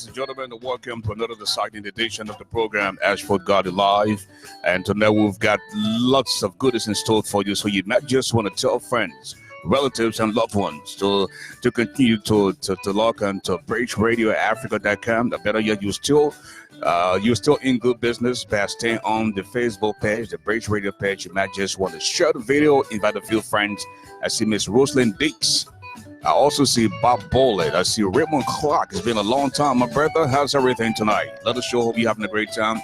ladies and gentlemen, and welcome to another exciting edition of the program, Ashford, Garley Live. And tonight we've got lots of goodies in store for you, so you might just want to tell friends, relatives, and loved ones to continue to log on to BridgeRadioAfrica.com. The better yet, you're still in good business by staying on the Facebook page, the Bridge Radio page. You might just want to share the video, invite a few friends. I see Miss Rosalind Dix. I also see Bob Bollet. I see Raymond Clark. It's been a long time, my brother. How's everything tonight? Let us show. Hope you're having a great time.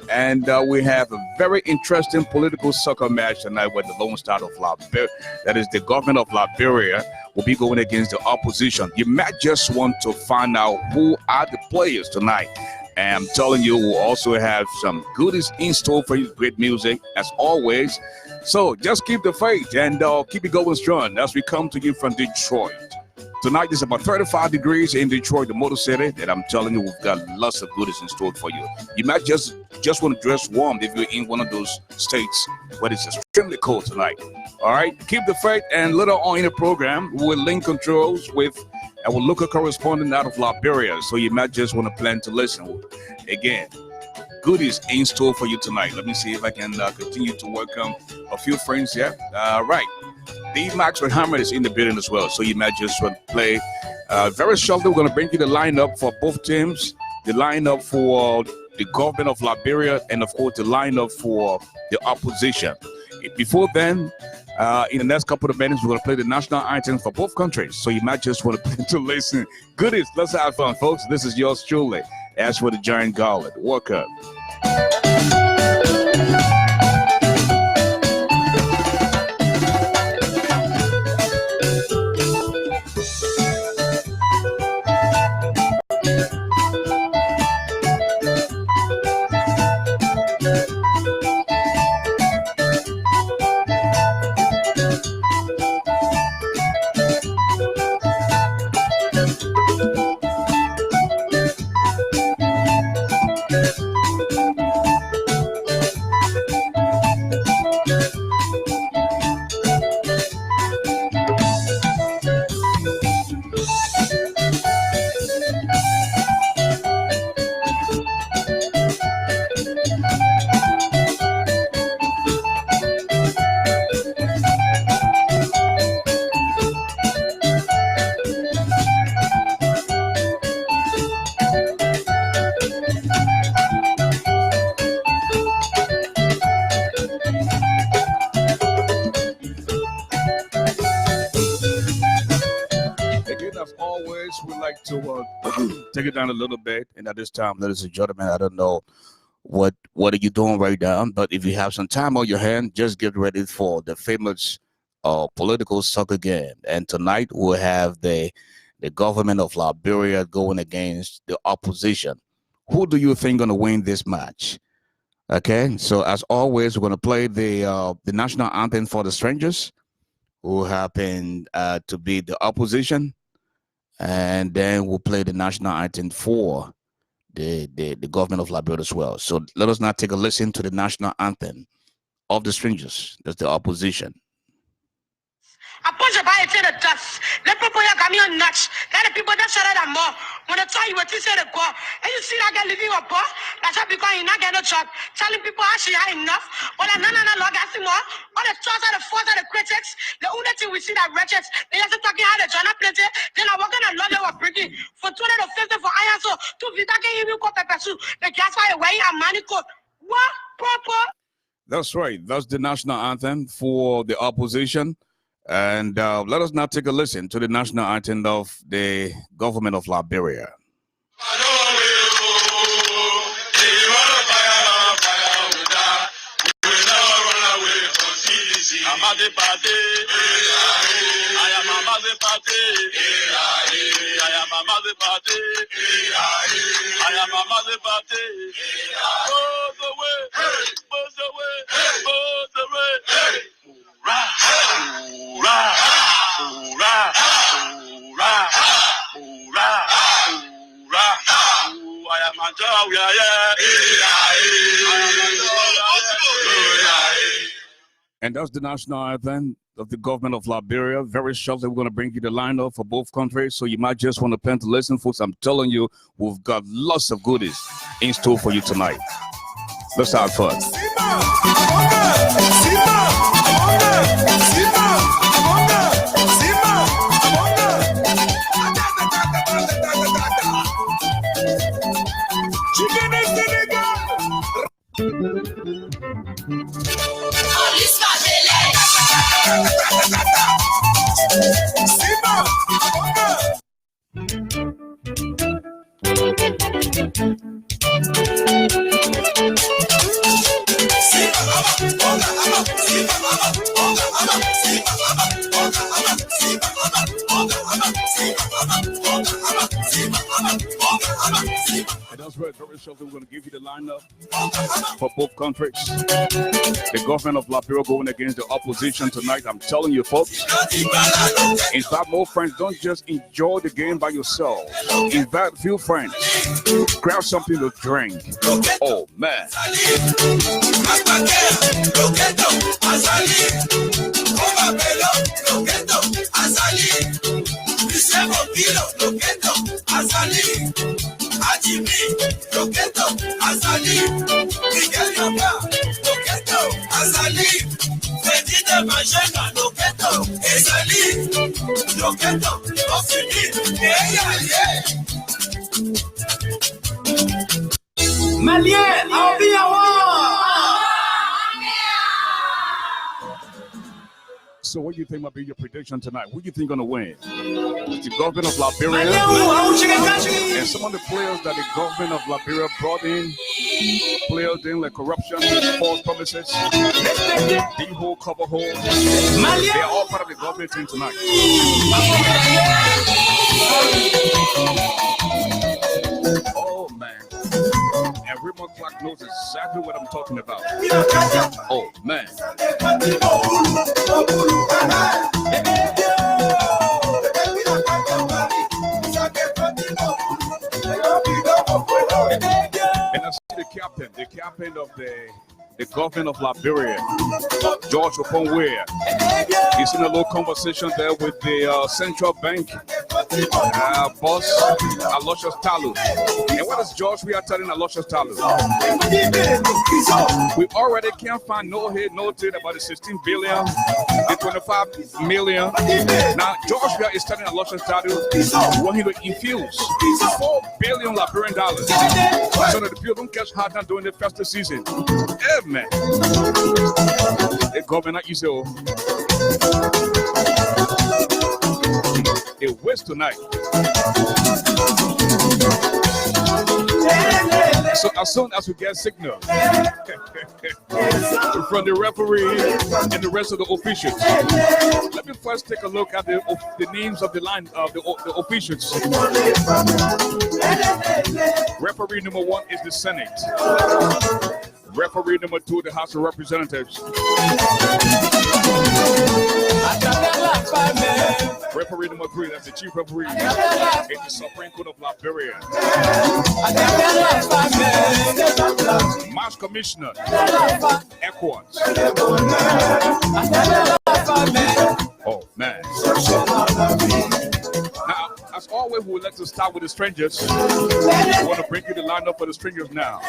And we have a very interesting political soccer match tonight with the Lone Star of Liberia. That is the government of Liberia will be going against the opposition. You might just want to find out who are the players tonight. And I'm telling you, we'll also have some goodies in store for you. Great music, as always. So just keep the faith and keep it going strong as we come to you from Detroit. Tonight is about 35 degrees in Detroit, the Motor City, and I'm telling you, we've got lots of goodies in store for you. You might just want to dress warm if you're in one of those states where it's extremely cold tonight. All right, keep the faith, and later on in the program, we will link controls with our local correspondent out of Liberia, so you might just want to plan to listen. Again, goodies in store for you tonight. Let me see if I can continue to welcome a few friends here. Right. D Max with Hammer is in the building as well, so you might just want to play. Very shortly, we're going to bring you the lineup for both teams, the lineup for the government of Liberia, and of course, the lineup for the opposition. Before then, in the next couple of minutes, we're going to play the national anthem for both countries, so you might just want to listen. Goodies, let's have fun, folks. This is yours truly, Ashford the Giant Garley. Welcome. Take it down a little bit, and at this time, ladies and gentlemen, I don't know what are you doing right now, but if you have some time on your hand, just get ready for the famous political soccer game. And tonight we'll have the government of Liberia going against the opposition. Who do you think going to win this match? Okay, so as always, we're going to play the national anthem for the strangers, who happen to be the opposition. And then we'll play the national anthem for the government of Liberia as well. So let us now take a listen to the national anthem of the strangers. That's the opposition. Approche by it in the dust. Let people come here nuts. Let the people that shut out more. When I tell you what you said, and you see that guy living up, that's how because you not get no job. Telling people actually high enough. Well, no, log as more. All the trust are the force of the critics. The only thing we see that wretches, they just talking how the China plenty. Then I walk on a lot they were bringing for 250 for iron. So to Vita can even go pepper soup. The gas fire way and money code. What? Proper. That's right. That's the national anthem for the opposition. And let us now take a listen to the national anthem of the government of Liberia. And that's the national anthem of the government of Liberia. Very shortly, we're going to bring you the lineup for both countries. So you might just want to plan to listen, folks. I'm telling you, we've got lots of goodies in store for you tonight. Let's have fun. And that's right, very shortly, we're going to give you the lineup for both countries. The government of Liberia going against the opposition tonight. I'm telling you, folks. In fact, more friends, don't just enjoy the game by yourself. Invite a few friends. Grab something to drink. Oh, man. Malien, envie So what do you think might be your prediction tonight? Who do you think going to win? The government of Liberia and some of the players that the government of Liberia brought in, players dealing like corruption, false promises, D-hole, cover hole. They are all part of the government team tonight. Oh man. And remote clock knows exactly what I'm talking about. Oh man. And I see the captain of the government of Liberia, George Oponwe. He's in a little conversation there with the central bank boss, Aloysius Talu. And what is George we are telling Aloysius Talu? We already can't find no head, no tail about the 16 billion, the 25 million. Now, George is telling Aloysius Talu we want him to infuse $4 billion Liberian dollars so that the people don't catch hard time during the festive season. Yeah, man. The government is a waste tonight. So as soon as we get signal from the referee and the rest of the officials, let me first take a look at the names of the line of the officials. Referee number 1 is the Senate. Referee number 2, the House of Representatives. Referee number 3, that's the chief referee in the Supreme Court of Liberia. Match Commissioner, Equans. Oh, man. Now, as always, we would like to start with the strangers. We want to bring you the lineup for the strangers now.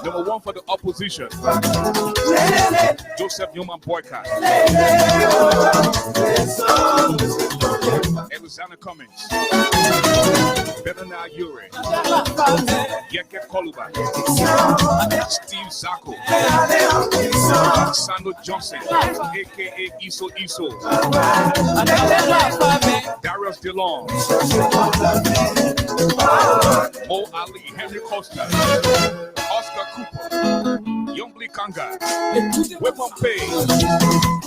Number 1 for the opposition, Joseph Newman Boycott. Alexander Cummings, Benana Ure, Yeke Koluba, Steve Zako, Sando Johnson, aka Iso Iso, Darius DeLong, Mo Ali, Henry Costa, Oscar Cooper, Youngly Kanga, Weapon Pay,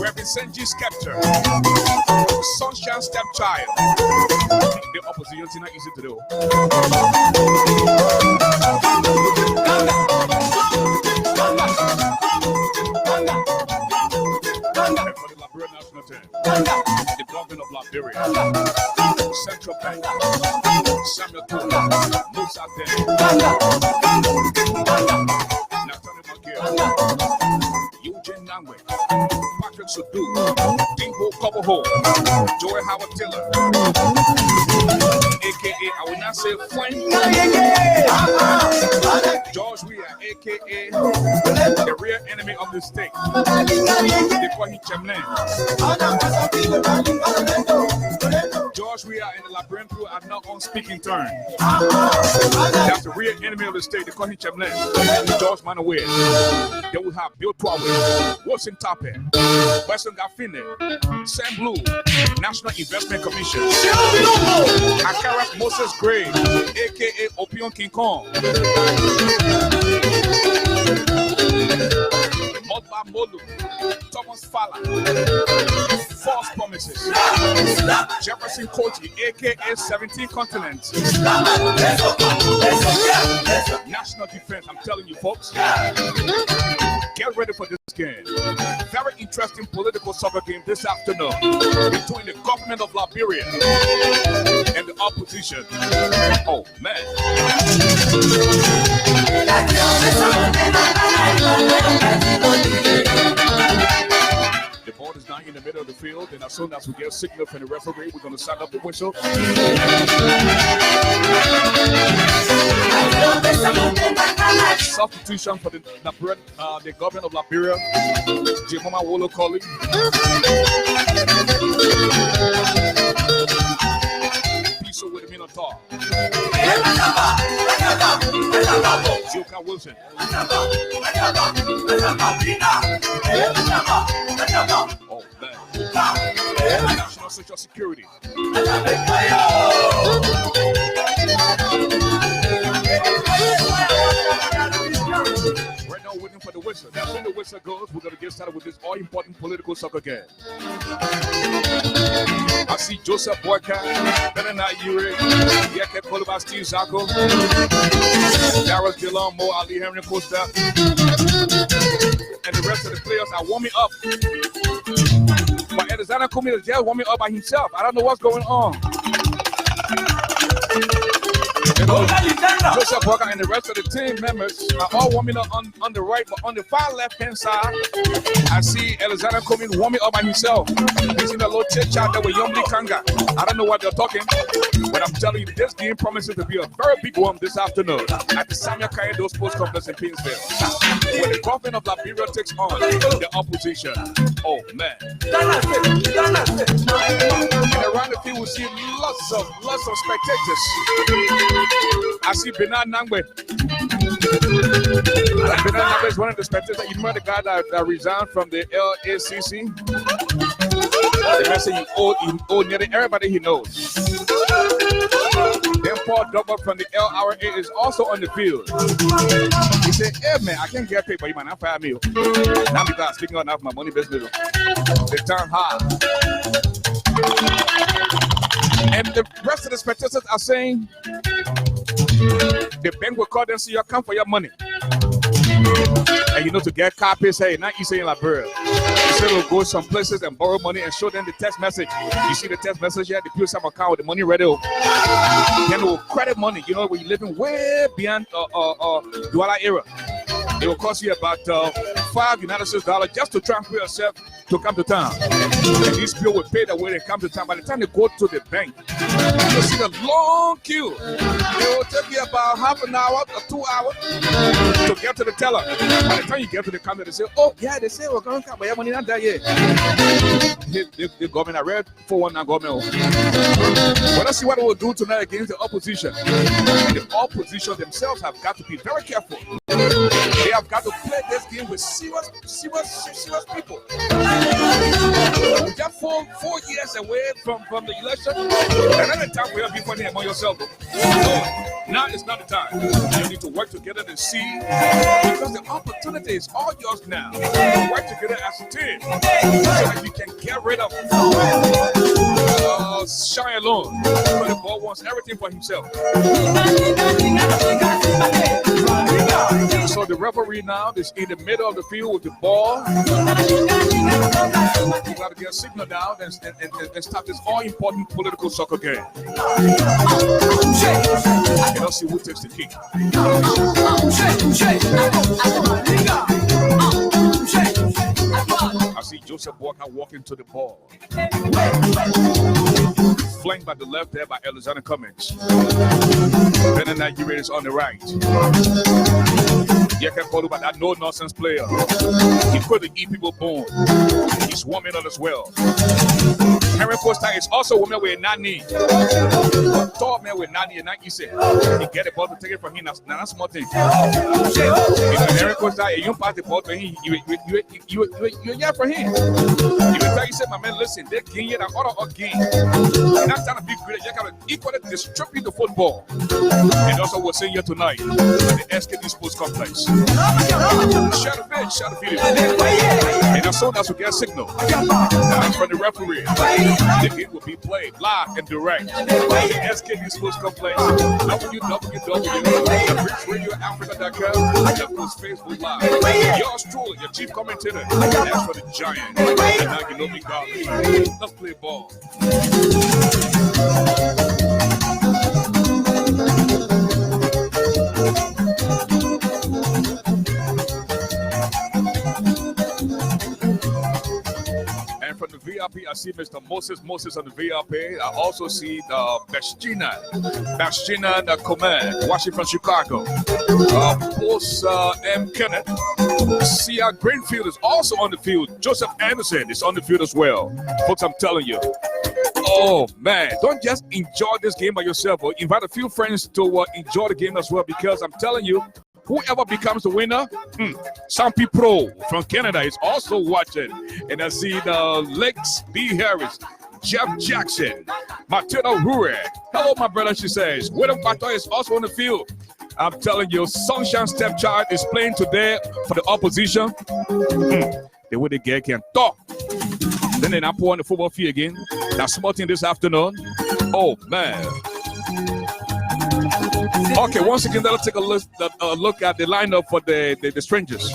Reverend Senji Skepter, Sunshine Stepchild. The opposition is not easy to do. For the Liberian national team, the government of Liberia, Central Bank, Samuel Tula, Musa Den, Nathan Makir, Eugene Nangwe, Pak Sudu, Dingo Coverhole, Joy Howard Tiller, aka I will not say Flame, George Weah, aka the real enemy of the state. They call him Chamlin. George Weah and the Librarian crew are not on speaking terms. That's the real enemy of the state. They call him Chamlin. George Manaway. They will have Bill Twaway, Wilson Tape, Western Gaffine, Sam Blue, National Investment Commission, Akara Moses Gray, aka Opion King Kong, Modba Molu, Thomas Fala, False Promises, Jefferson Koji, aka 17 Continents, National Defense. I'm telling you, folks, get ready for this game. Very interesting political soccer game this afternoon between the government of Liberia and the opposition. Oh man. The ball is now in the middle of the field, and as soon as we get a signal from the referee, we're going to sound up the whistle. Substitution for the government of Liberia, Jimoma Wolo Colley. Piso with the Minotaur. Joka Wilson. Oh, man. National Social Security. Right now, waiting for the whistle. Now, when the whistle goes, we're going to get started with this all-important political soccer game. I see Joseph Boyka, Benana Yuri, Yeke Koluba, Steve Zako, Darius Dillon, Mo Ali, Henry Costa, and the rest of the players are warming up. But Alexander Kumi is just warming up by himself. I don't know what's going on. You know, Joseph Walker and the rest of the team members are all warming up on the right, but on the far left-hand side, I see Alexander Coming warming up by himself. He's in a little chit-chat there with Yomli Kanga. I don't know what they're talking, but I'm telling you, this game promises to be a very big one this afternoon at the Samuel Kayedo Sports Complex in Pinsville, when the government of Liberia takes on the opposition. Oh, man. And around the field, we see lots of spectators. I see Bernard Nangwe. Bernard Nangwe is one of the spectators. You remember the guy that resigned from the LACC? The message he owed nearly everybody he knows. Then Paul Douglas from the LRA is also on the field. He said, hey man, I can't get paid, but you might not fire me. Now because I'm speaking on my money business. The town hall. And the rest of the spectators are saying, the bank will call them, so you come for your money. And you know, to get copies, hey, not you saying Liberia. You say we'll go some places and borrow money and show them the text message. You see the text message here, they put some account with the money ready. Then they will credit money, you know, when you're living way beyond Douala era. It will cost you about $5 United States just to transfer yourself to come to town. And these people will pay the way they come to town. By the time they go to the bank, you'll see the long queue. It will take you about half an hour or 2 hours to get to the teller. By the time you get to the counter, they say, oh, yeah, they say we're going to come, but your money not there yet. The government, I read 419 government. But let's see what it will do tonight against the opposition. The opposition themselves have got to be very careful. They have got to play this game with serious people. We're just four years away from the election. Another time we have been funny among yourself. So now is not the time. You need to work together to see, because the opportunity is all yours now. Work together as a team so that you can get rid of Shine alone. The ball wants everything for himself. So the referee now is in the middle of the field with the ball. You got to get a signal now and start this all-important political soccer game. And let's see who takes the kick. I see see Joseph Walker walking to the ball. Flanked by the left there by Alexander Cummings. Then the Nigerians on the right. Yeke Koluba, that no-nonsense player. He couldn't eat people bone. He's warming on as well. Henry Costa is also woman with Nani. Tall man with Nani and Nike said, he get the ball to take it from him. That's not a small thing. Henry Costa, you pass the ball to him, you're here for him. You will tell you, say, my man, listen, they're getting an order again. You're not trying to be great. You got to equally distribute the football. And also, we're saying here tonight, the SKD Sports Complex. Shut the video. And as soon as we get a signal from the referee, the game will be played live and direct. The SKD Sports Complex, www.BridgeRadioAfrica.com, and of course Facebook Live. Yours truly, your chief commentator, that's for the Giant. And now you know me, Garley. Let's play ball. And from the VIP, I see Mr. Moses on the VIP. I also see Bastina the command, watching from Chicago. Post M. Kenneth. Sia Greenfield is also on the field. Joseph Anderson is on the field as well. Folks, I'm telling you. Oh, man. Don't just enjoy this game by yourself, but invite a few friends to enjoy the game as well, because I'm telling you, whoever becomes the winner, Sampi Pro from Canada is also watching. And I see the Lex B. Harris, Jeff Jackson, Matilda Rure. Hello, my brother, she says. William Bato is also on the field. I'm telling you, Sunshine Stepchild is playing today for the opposition. The way the guy can talk. Then they not pour on the football field again. That's small thing this afternoon. Oh, man. Okay, once again, let's take a look at the lineup for the strangers.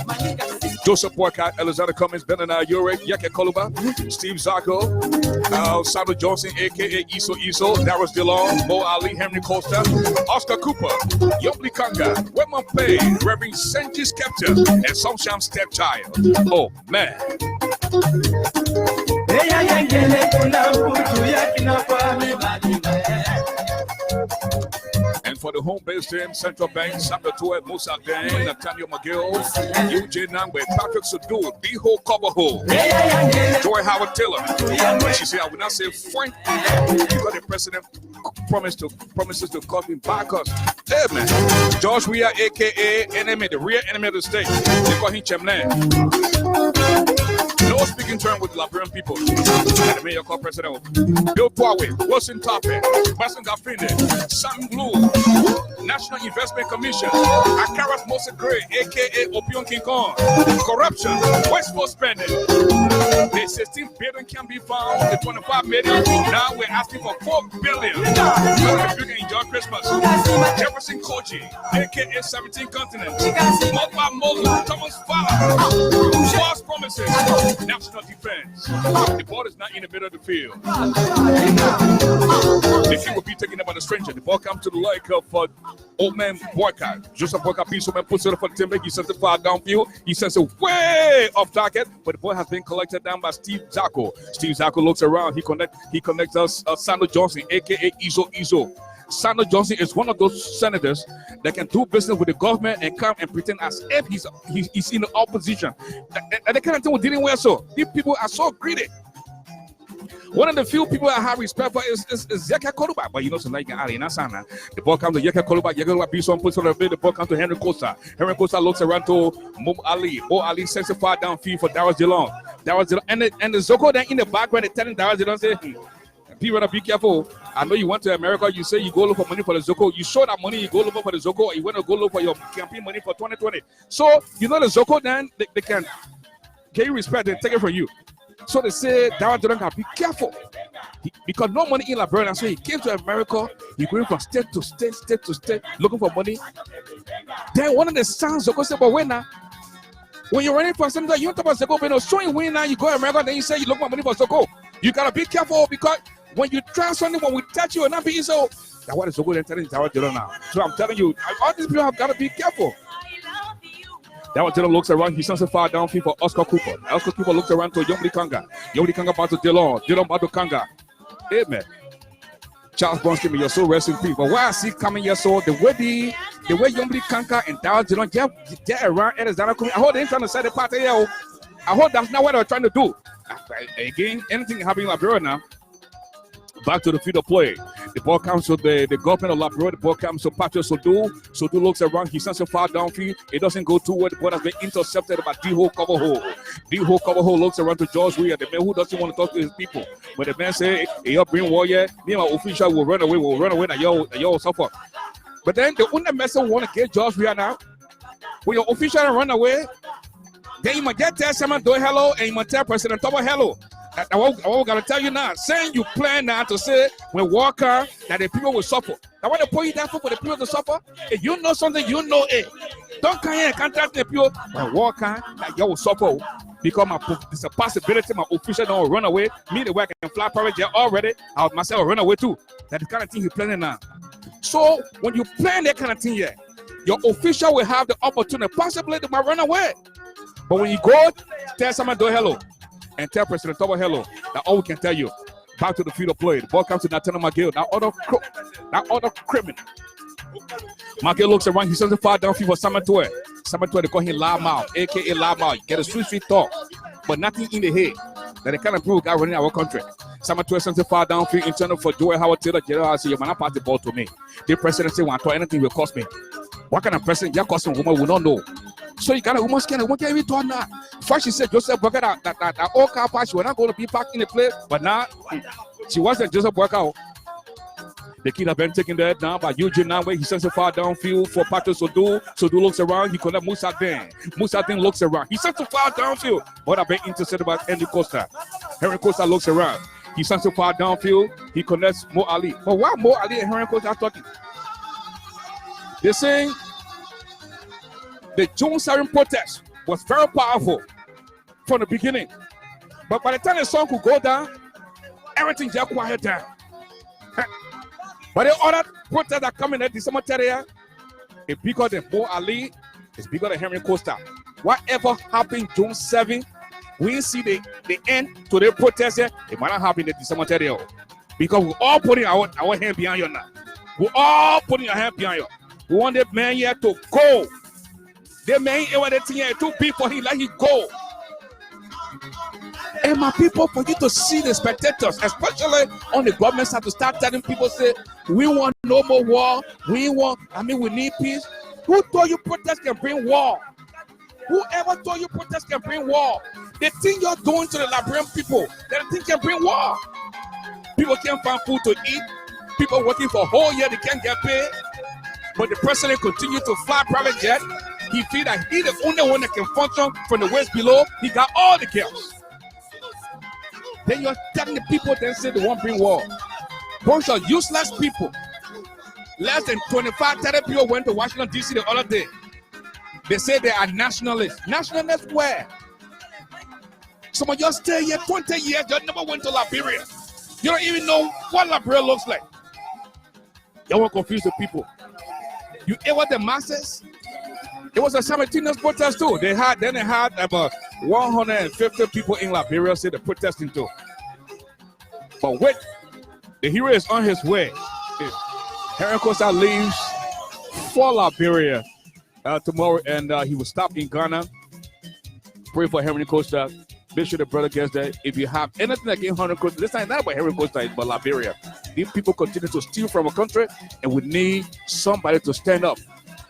Joseph Walker, Alexander Cummings, Benana Yurek, Yeke Koluba, Steve Zacco, Sandro Johnson, a.k.a. Iso, Darius Dillon, Mo Ali, Henry Costa, Oscar Cooper, Yopli Kanga, Wemon Pay, Reverend Senji Skepta, and Sunshine Stepchild. Oh, man. And for the home base team, Central Bank, Samuel Tuet, Musa Dane, Nathaniel McGill, Eugene Nangwe, Patrick Sadu, Biho Kobaho, Joy Howard Taylor. But she said, I would not say Frank, because the president promises to cut him back us. Hey, man. George Weah, a.k.a. enemy, the real enemy of the state. They call him Chemland. No speaking term with Liberian people. And the mayor called President Bill Tuawe, Wilson Tope, Basin Gafinde, Sam Blue, National Investment Commission, Akaras Mose Gray, aka Opion King Kong, corruption, wasteful spending. The 16 billion can be found, the 25 million. Now we're asking for 4 billion. You can enjoy Christmas. Jefferson Koji, aka 17 continents, Mopa Molu, Thomas Fowler, false promises. National defense. The ball is not in the middle of the field. The kick will be taken up by the stranger. The ball comes to the leg of old man Walker. Joseph Walker, piece of man puts it up for the template. He sends it far downfield. He sends it way off target, but the ball has been collected down by Steve Zacco. Steve Zacco looks around. He connects us Sandro Johnson, aka Iso. Sandro Johnson is one of those senators that can do business with the government and come and pretend as if he's in the opposition. And the kind of thing we didn't wear so. These people are so greedy. One of the few people I have respect for is Yeke Koluba. But you know, so now you can add in Asana. The ball comes to Yeke Koluba. Yeke Koluba beats on, puts on a bit. The ball comes to Henry Costa. Henry Costa looks around to Mo Ali. Mo Ali sends it far downfield for Darius Dillon. And the Zoko then in the background, they're telling Darius Dillon, say, people be careful. I know you went to America, you say you go look for money for the Zoko. You show that money, you go look for the Zoko, or you want to go look for your campaign money for 2020. So, you know the Zoko then, they can give you respect and take it from you. So they say, Darius Dillon, be careful. Because no money in Liberia, so he came to America, he going from state to state, looking for money. Then one of the sons, Zoko said, but when you're running for something, you don't talk about Zoko, but showing win now, you go to America, then you say you look for money for Zoko. You gotta be careful because when you try something, when we touch you and not be so, that's what is so good and telling Darius Dillon now. So I'm telling you, all these people have gotta be careful. That one looks around. He sends a far downfield for Oscar Cooper. Oscar Cooper looks around to Yombli Kanga. Yombli Kanga back to Dillon. Dillon back to Kanga. Amen. Charles Bronski, you're so rest in peace. But why I see coming here, so the way Yombli Kanga and Dallas Dillon get around Arizona coming. I hope they ain't trying to set the party here. I hope that's not what they're trying to do. Again, anything happening in Liberia now. Back to the field of play. The ball comes to the government of Liberia. The ball comes to Patrick Sodu. Sodu looks around. He sends a far downfield. It doesn't go too well. The ball has been intercepted by D-Ho Coverhole. D-Ho Coverhole looks around to George Weir, the man who doesn't want to talk to his people. But the man say, hey, you're bring warrior. Me and my official will run away. Now you'll suffer. But then the only message want to get George Weir now. When your official run away, then you might get tell someone do hello and you might tell President Tobo hello. I gotta tell you now, saying you plan now to say when Walker that the people will suffer. I want to put you down for the people to suffer. If you know something, you know it. Don't come here and contact the people when Walker that you will suffer. Because it's a possibility my official don't run away. Me the way I can fly private jet already. I myself run away too. That's the kind of thing you're planning now. So when you plan that kind of thing here, your official will have the opportunity, possibly to run away. But when you go, tell someone do hello. And tell President Tobo hello. That's all we can tell you. Back to the field of play. The ball comes to Nathaniel McGill. That other criminal. McGill looks around. He sends a far downfield for Samatue. Samatue, they call him Loudmouth, a.k.a. Loudmouth. Get a sweet talk, but nothing in the head. That the kind of people got running our country. Samatue sends a far downfield internal for Joel Howard Taylor. General say, you man, pass the ball to me. The president say, want to anything will cost me. What kind of president you're costing woman will not know. So you got a woman scanner. What can we do now? First she said Joseph Burger that old car park, she was not going to be parked in the place, but now she wasn't Joseph Burger. The kid have been taken there down by Eugene Nanway. He sends a far downfield for Patrick Sodu. Sodu looks around. He connects Musa Den. Musa Den looks around. He sends a far downfield, but I've been intercepted by Henry Costa. Henry Costa looks around. He sends a far downfield. He connects Mo Ali. But why Mo Ali and Henry Costa are talking? They're saying the June 7 protest was very powerful from the beginning. But by the time the sun could go down, everything just quiet down. But the other protests that come in at December 30th, it's bigger than Mo Ali, it's bigger than Henry Costa. Whatever happened June 7, we see the end to the protest here. It might not happen in December 30th. Because we're all putting our hand behind you now. We're all putting our hand behind you. We want the man here to go. The man here to people he let him go. And my people, for you to see the spectators, especially on the government side, to start telling people, say, we want no more war. We need peace. Who told you protest can bring war? Whoever told you protest can bring war? The thing you're doing to the Liberian people, that the thing can bring war. People can't find food to eat. People working for a whole year, they can't get paid. But the president continues to fly private jet. He feels that he's the only one that can function from the waist below. He got all the girls. Then you're telling the people, then say they won't bring war. Bunch of useless people. Less than 25-30 people went to Washington, D.C. the other day. They say they are nationalists. Nationalists where? Some of you stay here 20 years, you never went to Liberia. You don't even know what Liberia looks like. You won't confuse the people. You ever the masses? It was a simultaneous protest too. They had about 150 people in Liberia say they're protesting too. But wait, the hero is on his way. Henry Costa leaves for Liberia tomorrow, and he will stop in Ghana. Pray for Henry Costa. Make sure the brother gets there. If you have anything against Henry Costa, this time not about Henry Costa, it's about Liberia. These people continue to steal from a country, and we need somebody to stand up.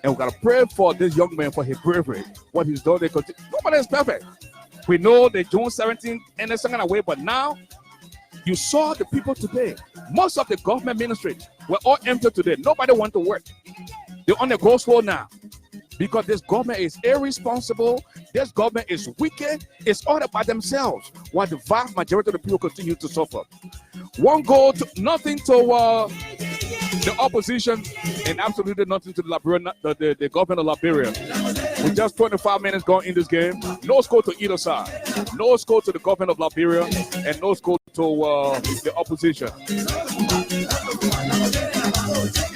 And we gotta pray for this young man for his bravery. What he's done, nobody is perfect. We know that June 17th ended some kind of way, but now you saw the people today. Most of the government ministries were all empty today. Nobody want to work. They're on the go slow now because this government is irresponsible. This government is wicked. It's all about themselves, while the vast majority of the people continue to suffer. One goal, nothing to the opposition, and absolutely nothing to the government of Liberia. With just 25 minutes gone in this game, no score to either side. No score to the government of Liberia, and no score to the opposition.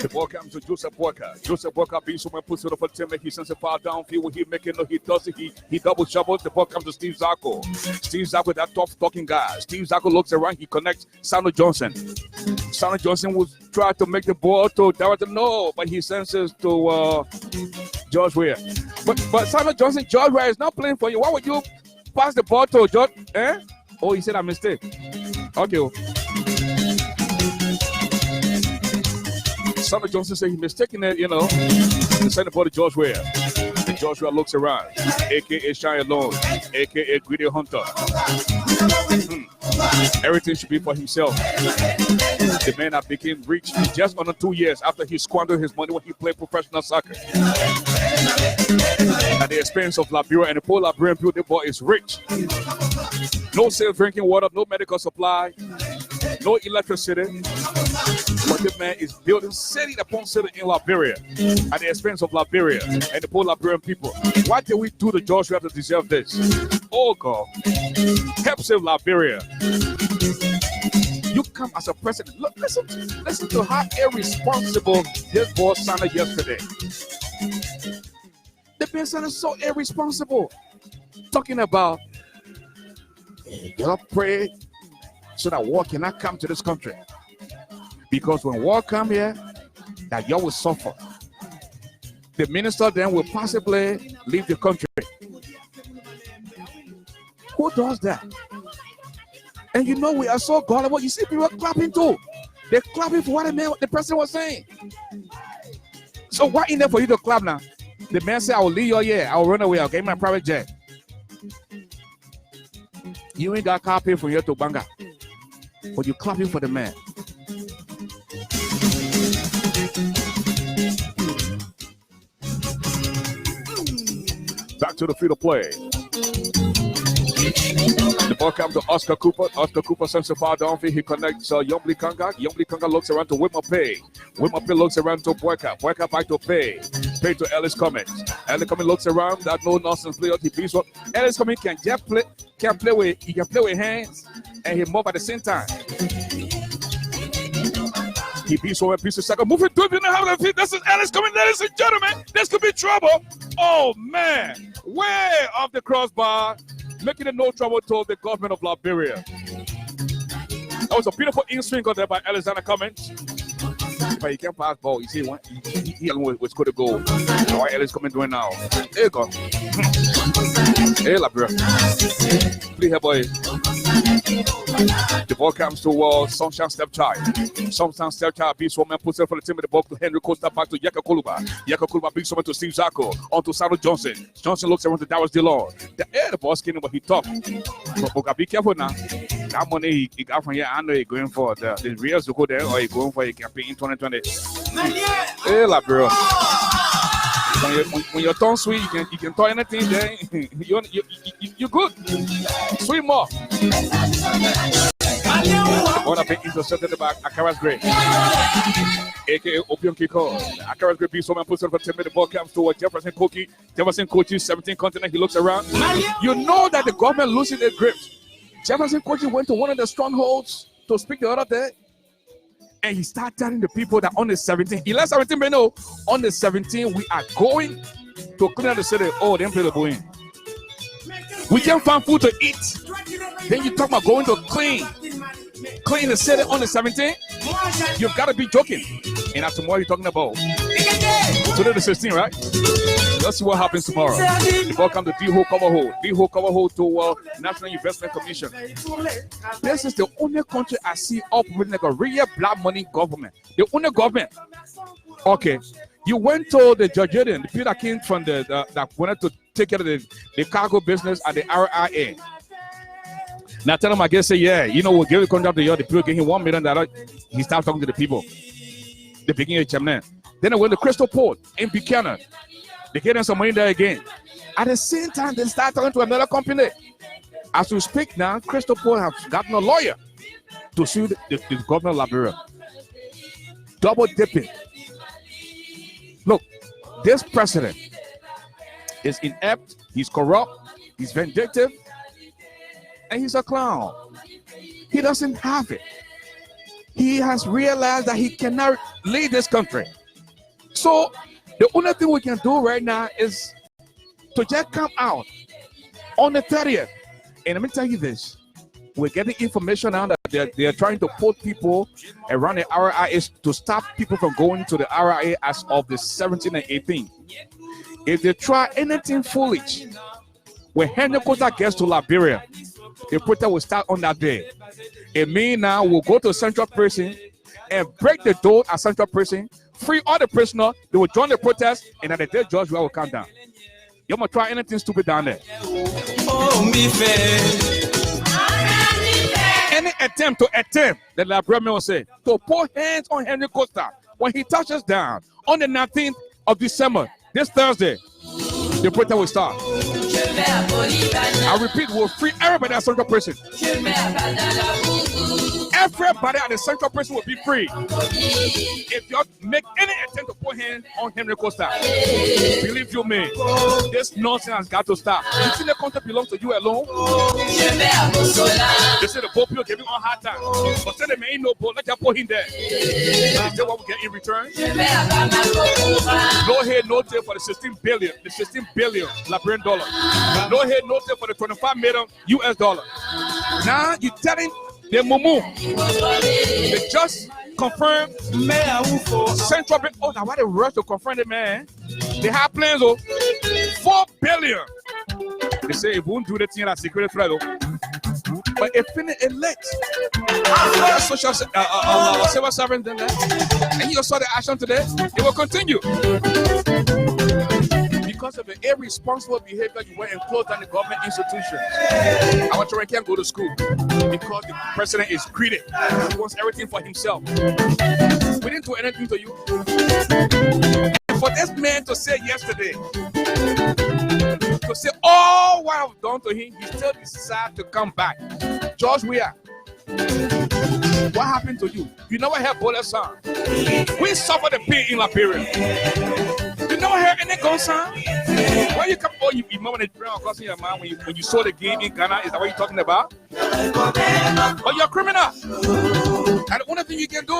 The ball comes to Joseph Walker. Joseph Walker being someone puts it up for Tim. He sends it far downfield. Will he make it? No, he does it. He double shovels. The ball comes to Steve Zacco. Steve Zacco, that tough talking guy. Steve Zacco looks around. He connects Sandro Johnson. Sandro Johnson will try to make the ball to Darrell. No, but he sends it to George Weah. But Sandro Johnson, George Weah is not playing for you. Why would you pass the ball to George? Oh, he said a mistake. Okay. Sandro Johnson said he mistaken it, you know. He sent the ball to George Weah. And George Weah looks around, a.k.a. Shine Alone, a.k.a. Greedy Hunter. Everything should be for himself. The man that became rich just under 2 years after he squandered his money when he played professional soccer. At the expense of Liberia and the poor Liberian people, the boy is rich. No safe drinking water, no medical supply, no electricity. But the man is building city upon city in Liberia at the expense of Liberia and the poor Liberian people. Why did we do the George Weah to deserve this? Oh God, help save Liberia. You come as a president. Look, listen to how irresponsible this boy sounded yesterday. The man sounded so irresponsible, talking about y'all pray so that war cannot come to this country. Because when war come here, that y'all will suffer. The minister then will possibly leave the country. Who does that? And you know we are so gullible. You see people clapping too. They're clapping for what the person was saying. So why in there for you to clap now? The man said, I will leave your year. I will run away. I'll get my private jet. You ain't got car pay from here to Banga. But you're clapping for the man. Back to the field of play. The ball comes to Oscar Cooper. Oscar Cooper sends the far downfield. He connects Yombly Kanga. Yombly Kanga looks around to Wimmer Pay. Wimmer Pay looks around to Boyka. Boyka back to Pay. Pay to Ellis Cummings. Ellis Cummings looks around. That no nonsense player. He beats up. Ellis Cummings can play with hands and he move at the same time. He beats over piece of second. Moving to the feet. This is Ellis Cummings, ladies and gentlemen. This could be trouble. Oh man. Way off the crossbar. Making it no trouble to the government of Liberia. That was a beautiful in-swing got there by Alexander Cummings. But he can't pass ball. You see, he was good to go. Why Ellis Cummings doing now? There you go. Hey, Liberia. Please help boy. The ball comes to Sunshine Stepchild. Sunshine Stepchild beats one man, puts it for the team of the ball to Henry Costa, back to Yaka Kuluba. Yaka Kuluba beats someone to Steve Zacco. On to Sandro Johnson. Johnson looks around to Darius Dillon. The ball skinning, but he tough. But be careful now. That money he got from here, I know he's going for the reals to go there, or he's going for a campaign in 2020. Hey, Liberia. When your tongue sweet, you can talk anything there. You good. Sweet more. One of the intercepted by Akaras Gray, aka Opium Kiko. Akaras Gray beats someone, puts it for 10 minutes. The ball comes to Jefferson Koki. Jefferson Koki, 17 continent. He looks around. You know that the government losing their grip. Jefferson Koki went to one of the strongholds to speak the other day. And he started telling the people that on the 17th, 11-17, but no, on the 17th, we are going to clean out the city. Oh, they didn't play the ball in. We can't find food to eat. Then you talk about going to clean the city on the 17th? You've got to be joking. And that's tomorrow you're talking about. Today the 16th, right? Let's see what happens tomorrow. The ball comes to D-Ho cover hold. D-Ho cover hold to National Investment Commission. This is the only country I see operating like a real black money government. The only government. Okay. You went to the Georgian, the people that came from that wanted to take care of the cargo business at the RIA. Now tell him, I guess, say, yeah, you know, we'll give the contract to you. The people give him $1 million. He started talking to the people. The beginning of Chemnan. Then I went to Crystal Port in Buchanan. They gave them some money there again. At the same time, they start talking to another company. As we speak now, Crystal Port has gotten a lawyer to sue the government of Liberia. Double dipping. Look, this president is inept, he's corrupt, he's vindictive, and he's a clown. He doesn't have it. he has realized that he cannot lead this country. So the only thing we can do right now is to just come out on the 30th. And let me tell you this. We're getting information now that they're trying to put people around the RIA to stop people from going to the RIA as of the 17th and 18th. If they try anything foolish, when Henry Costa gets to Liberia, the protest will start on that day. It means now we'll go to Central Prison and break the door at Central Prison, free all the prisoners, they will join the protest, and at the day George will come down. You must try anything stupid down there. Any attempt, the Liberian will say, to put hands on Henry Costa when he touches down on the 19th of December, this Thursday, the protest will start. I repeat, we'll free everybody at Central Prison. Everybody at the Central Prison will be free. If you make any attempt to put hands on Henry Costa, believe you me, this nonsense has got to stop. You think the country belongs to you alone? They say the poor people give you a hard time, but say they ain't no poor. Let you put him there. Is that what we get in return? No head, no tail for the 16 billion Liberian dollar. No head, no tail for the 25 million US dollar. Now you're telling the Mumu, they just confirmed Central Bank. Oh, now why they rush to confirm the man? They have plans of 4 billion. They say it won't do the thing as security threat. But if in elect social civil servant, and you saw the action today, it will continue. Because of the irresponsible behavior, you went and closed down the government institutions. Our children can't go to school because the president is greedy. He wants everything for himself. We didn't do anything to you. And for this man to say yesterday, to say all what I've done to him, he still decided to come back. George Weah, what happened to you? You never heard bullet sound. We suffer the pain in Liberia. You never heard any gun sound? Why you come? Oh, you remember the dream across in your mind when you saw the game in Ghana? Is that what you're talking about? But you're a criminal. And the only thing you can do,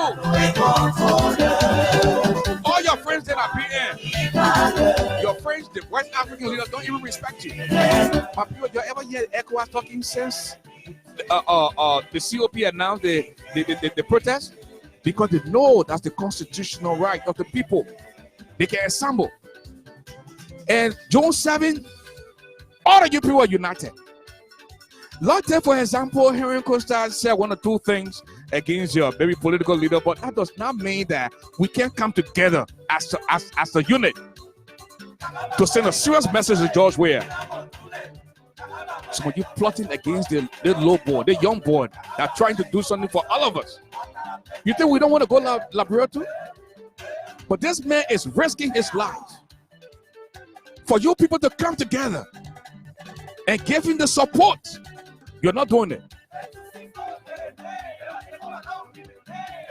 all your friends that are PN, your friends, the West African leaders, don't even respect you. But people, you ever hear ECOWAS talking since the COP announced the protest? Because they know that's the constitutional right of the people. They can assemble. And June 7, all of you people are united. Last time, for example, Henry Costa said one or two things against your very political leader, but that does not mean that we can come together as a unit to send a serious message to George Weah. So when you're plotting against the low board, the young board that are trying to do something for all of us, you think we don't want to go Liberia too? But this man is risking his life for you people to come together and give him the support. You're not doing it.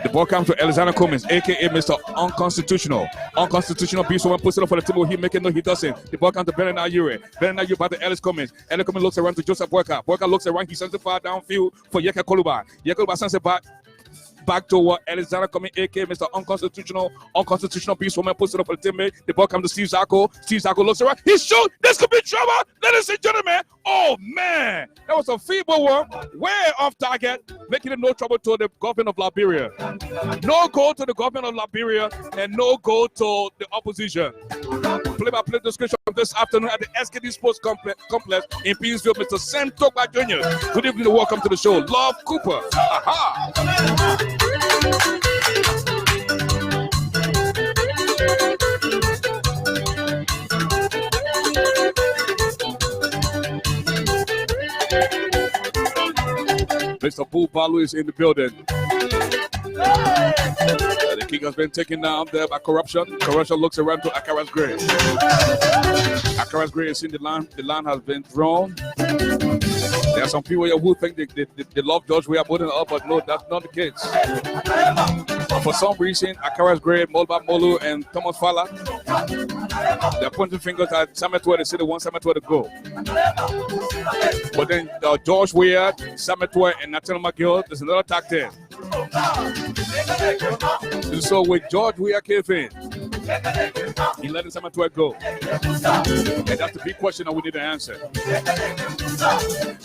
The ball comes to Alexander Cummins, aka Mr. Unconstitutional. Unconstitutional beast woman puts it up for the table. He making no, he doesn't. The ball comes to Bernard Ayure. Bernard Ayure by the Ellis Cummins. Ellis Cummins looks around to Joseph Boyka. Boyka looks around, he sends it far downfield for Yeka Koluba. Yeka Koluba sends it back to what Alexander coming, aka Mr. Unconstitutional beast woman puts it up for the teammate. The ball comes to Steve Zacco. Steve Zacco looks around. He shoots. This could be trouble. Ladies and gentlemen. Oh man, that was a feeble one. Way off target, making it no trouble to the government of Liberia. No goal to the government of Liberia and no goal to the opposition. Play-by-play description of this afternoon at the SKD Sports Complex in Peaceville, Mr. Sam Tokba Jr. Good evening and welcome to the show. Love Cooper. Aha. Mr. Boo Balu is in the building. The king has been taken down there by corruption. Corruption looks around to Akara's grave. Akara's grave is in the land. The land has been thrown. There are some people here who think they love George Weah more than up, but no, that's not the case. But for some reason, Akara's grave, Molba Molu, and Thomas Fala, they're pointing fingers at Sametua. They say they want Sametua to go. But then George Weah, Sametua, and Nathaniel McGill, there's another tag there. So with George Weah came in, he let him 7-12 go. And that's the big question that we need to answer.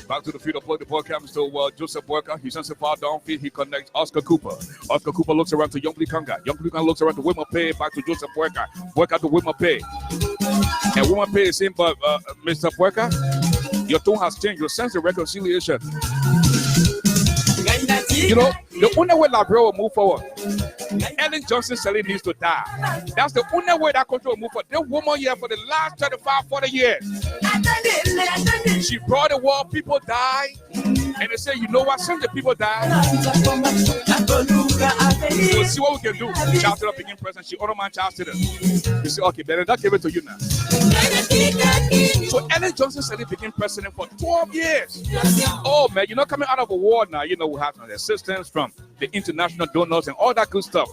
Back to the field of play, the ball comes to Joseph Worker. He sends a far downfield. He connects Oscar Cooper. Oscar Cooper looks around to Young Kanga. Young Kanga looks around to Wilmer Pay. Back to Joseph Worker. Worker to Wilmer Pay. And Wilmer Pay is saying, but Mr. Worker, your tone has changed. Your sense of reconciliation. You know, the only way Liberia will move forward, Ellen Johnson Sirleaf needs to die. That's the only way that country will move forward. This woman here for the last 35, 40 years, she brought the war, people died, and they say, you know what, since the people died, we'll see what we can do. Child to the beginning president, she honor my child to them. You say, okay, then that gave it to you now. So Ellen Johnson Sirleaf became president for 12 years. Oh man, you're not coming out of a war now. You know, we have assistance from the international donors and all that good stuff.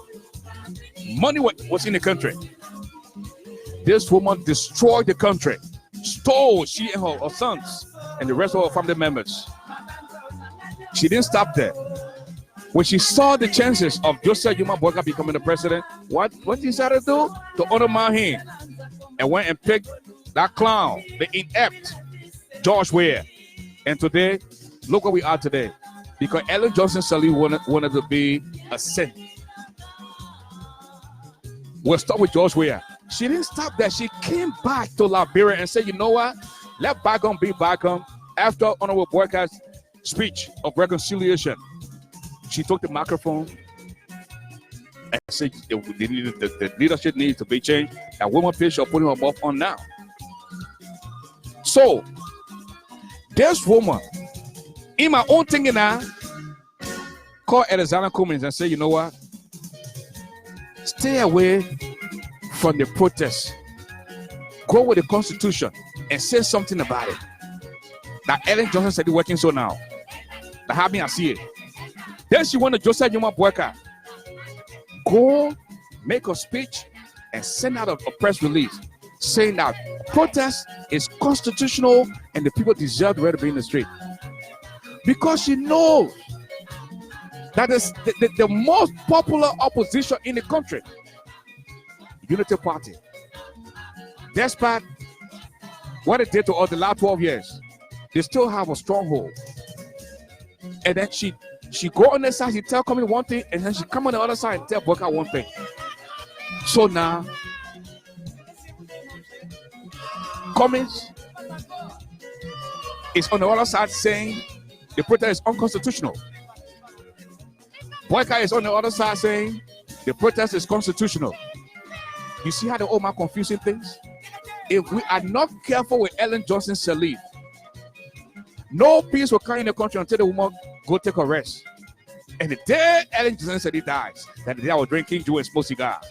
Money was in the country. This woman destroyed the country, stole she and her sons and the rest of her family members. She didn't stop there. When she saw the chances of Joseph Yuma Boyka becoming the president, what did she decided to do? To honor him, and went and picked that clown, the inept George Weah. And today, look where we are today. Because Ellen Johnson Sirleaf wanted to be a saint. We'll start with George Weah. She didn't stop there. She came back to Liberia and said, you know what? Let bygone be bygone. After Honorable Boyka's speech of reconciliation, she took the microphone and said the leadership needs to be changed. And women fish are putting her mouth on now. So, this woman, in my own thinking now, call Alexander Cummings and say, you know what? Stay away from the protests. Go with the Constitution and say something about it. Now, Ellen Johnson said, working so now. Now, have me, I see it. Then she wanted Joseph Yuma Boyka. Go make a speech and send out a press release saying that protest is constitutional and the people deserve the right to be in the street. Because she knows that is the most popular opposition in the country, Unity Party. Despite what it did to us the last 12 years, they still have a stronghold. And then she go on the side, she tell Cummings one thing, and then she come on the other side and tell Boyka one thing. So now, Cummings is on the other side saying the protest is unconstitutional. Boyka is on the other side saying the protest is constitutional. You see how the old man confusing things? If we are not careful with Ellen Johnson Sirleaf, no peace will come in the country until the woman go take a rest. And the day Ellen Johnson Sirleaf dies, that the day I was drinking, Jew and smoke cigars.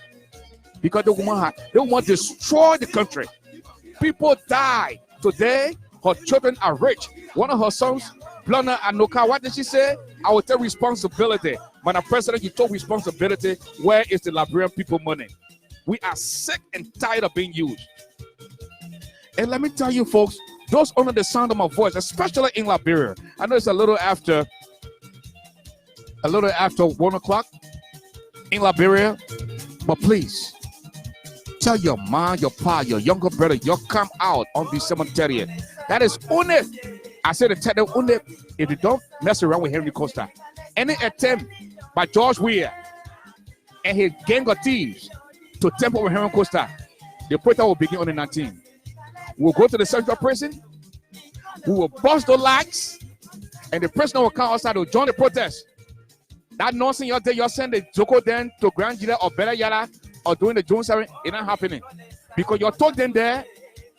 Because the woman destroyed the country. People die. Today, her children are rich. One of her sons, Blana Anoka, what did she say? I will take responsibility. When a president, you took responsibility. Where is the Liberian people money? We are sick and tired of being used. And let me tell you, folks, those under the sound of my voice, especially in Liberia, I know it's a little after 1 o'clock in Liberia, but please tell your mom, your pa, your younger brother, you'll come out on December 30th. That is only, I said, only if you don't mess around with Henry Costa. Any attempt by George Weah and his gang of thieves to tamper with Henry Costa, the protest will begin on the 19th. We'll go to the central prison, we will bust the lights, and the prisoner will come outside to join the protest. That nonsense you're sending the Joko then to Grand Jila or Bella Yala or doing the Jones Seven, it's not happening. Because you told them there,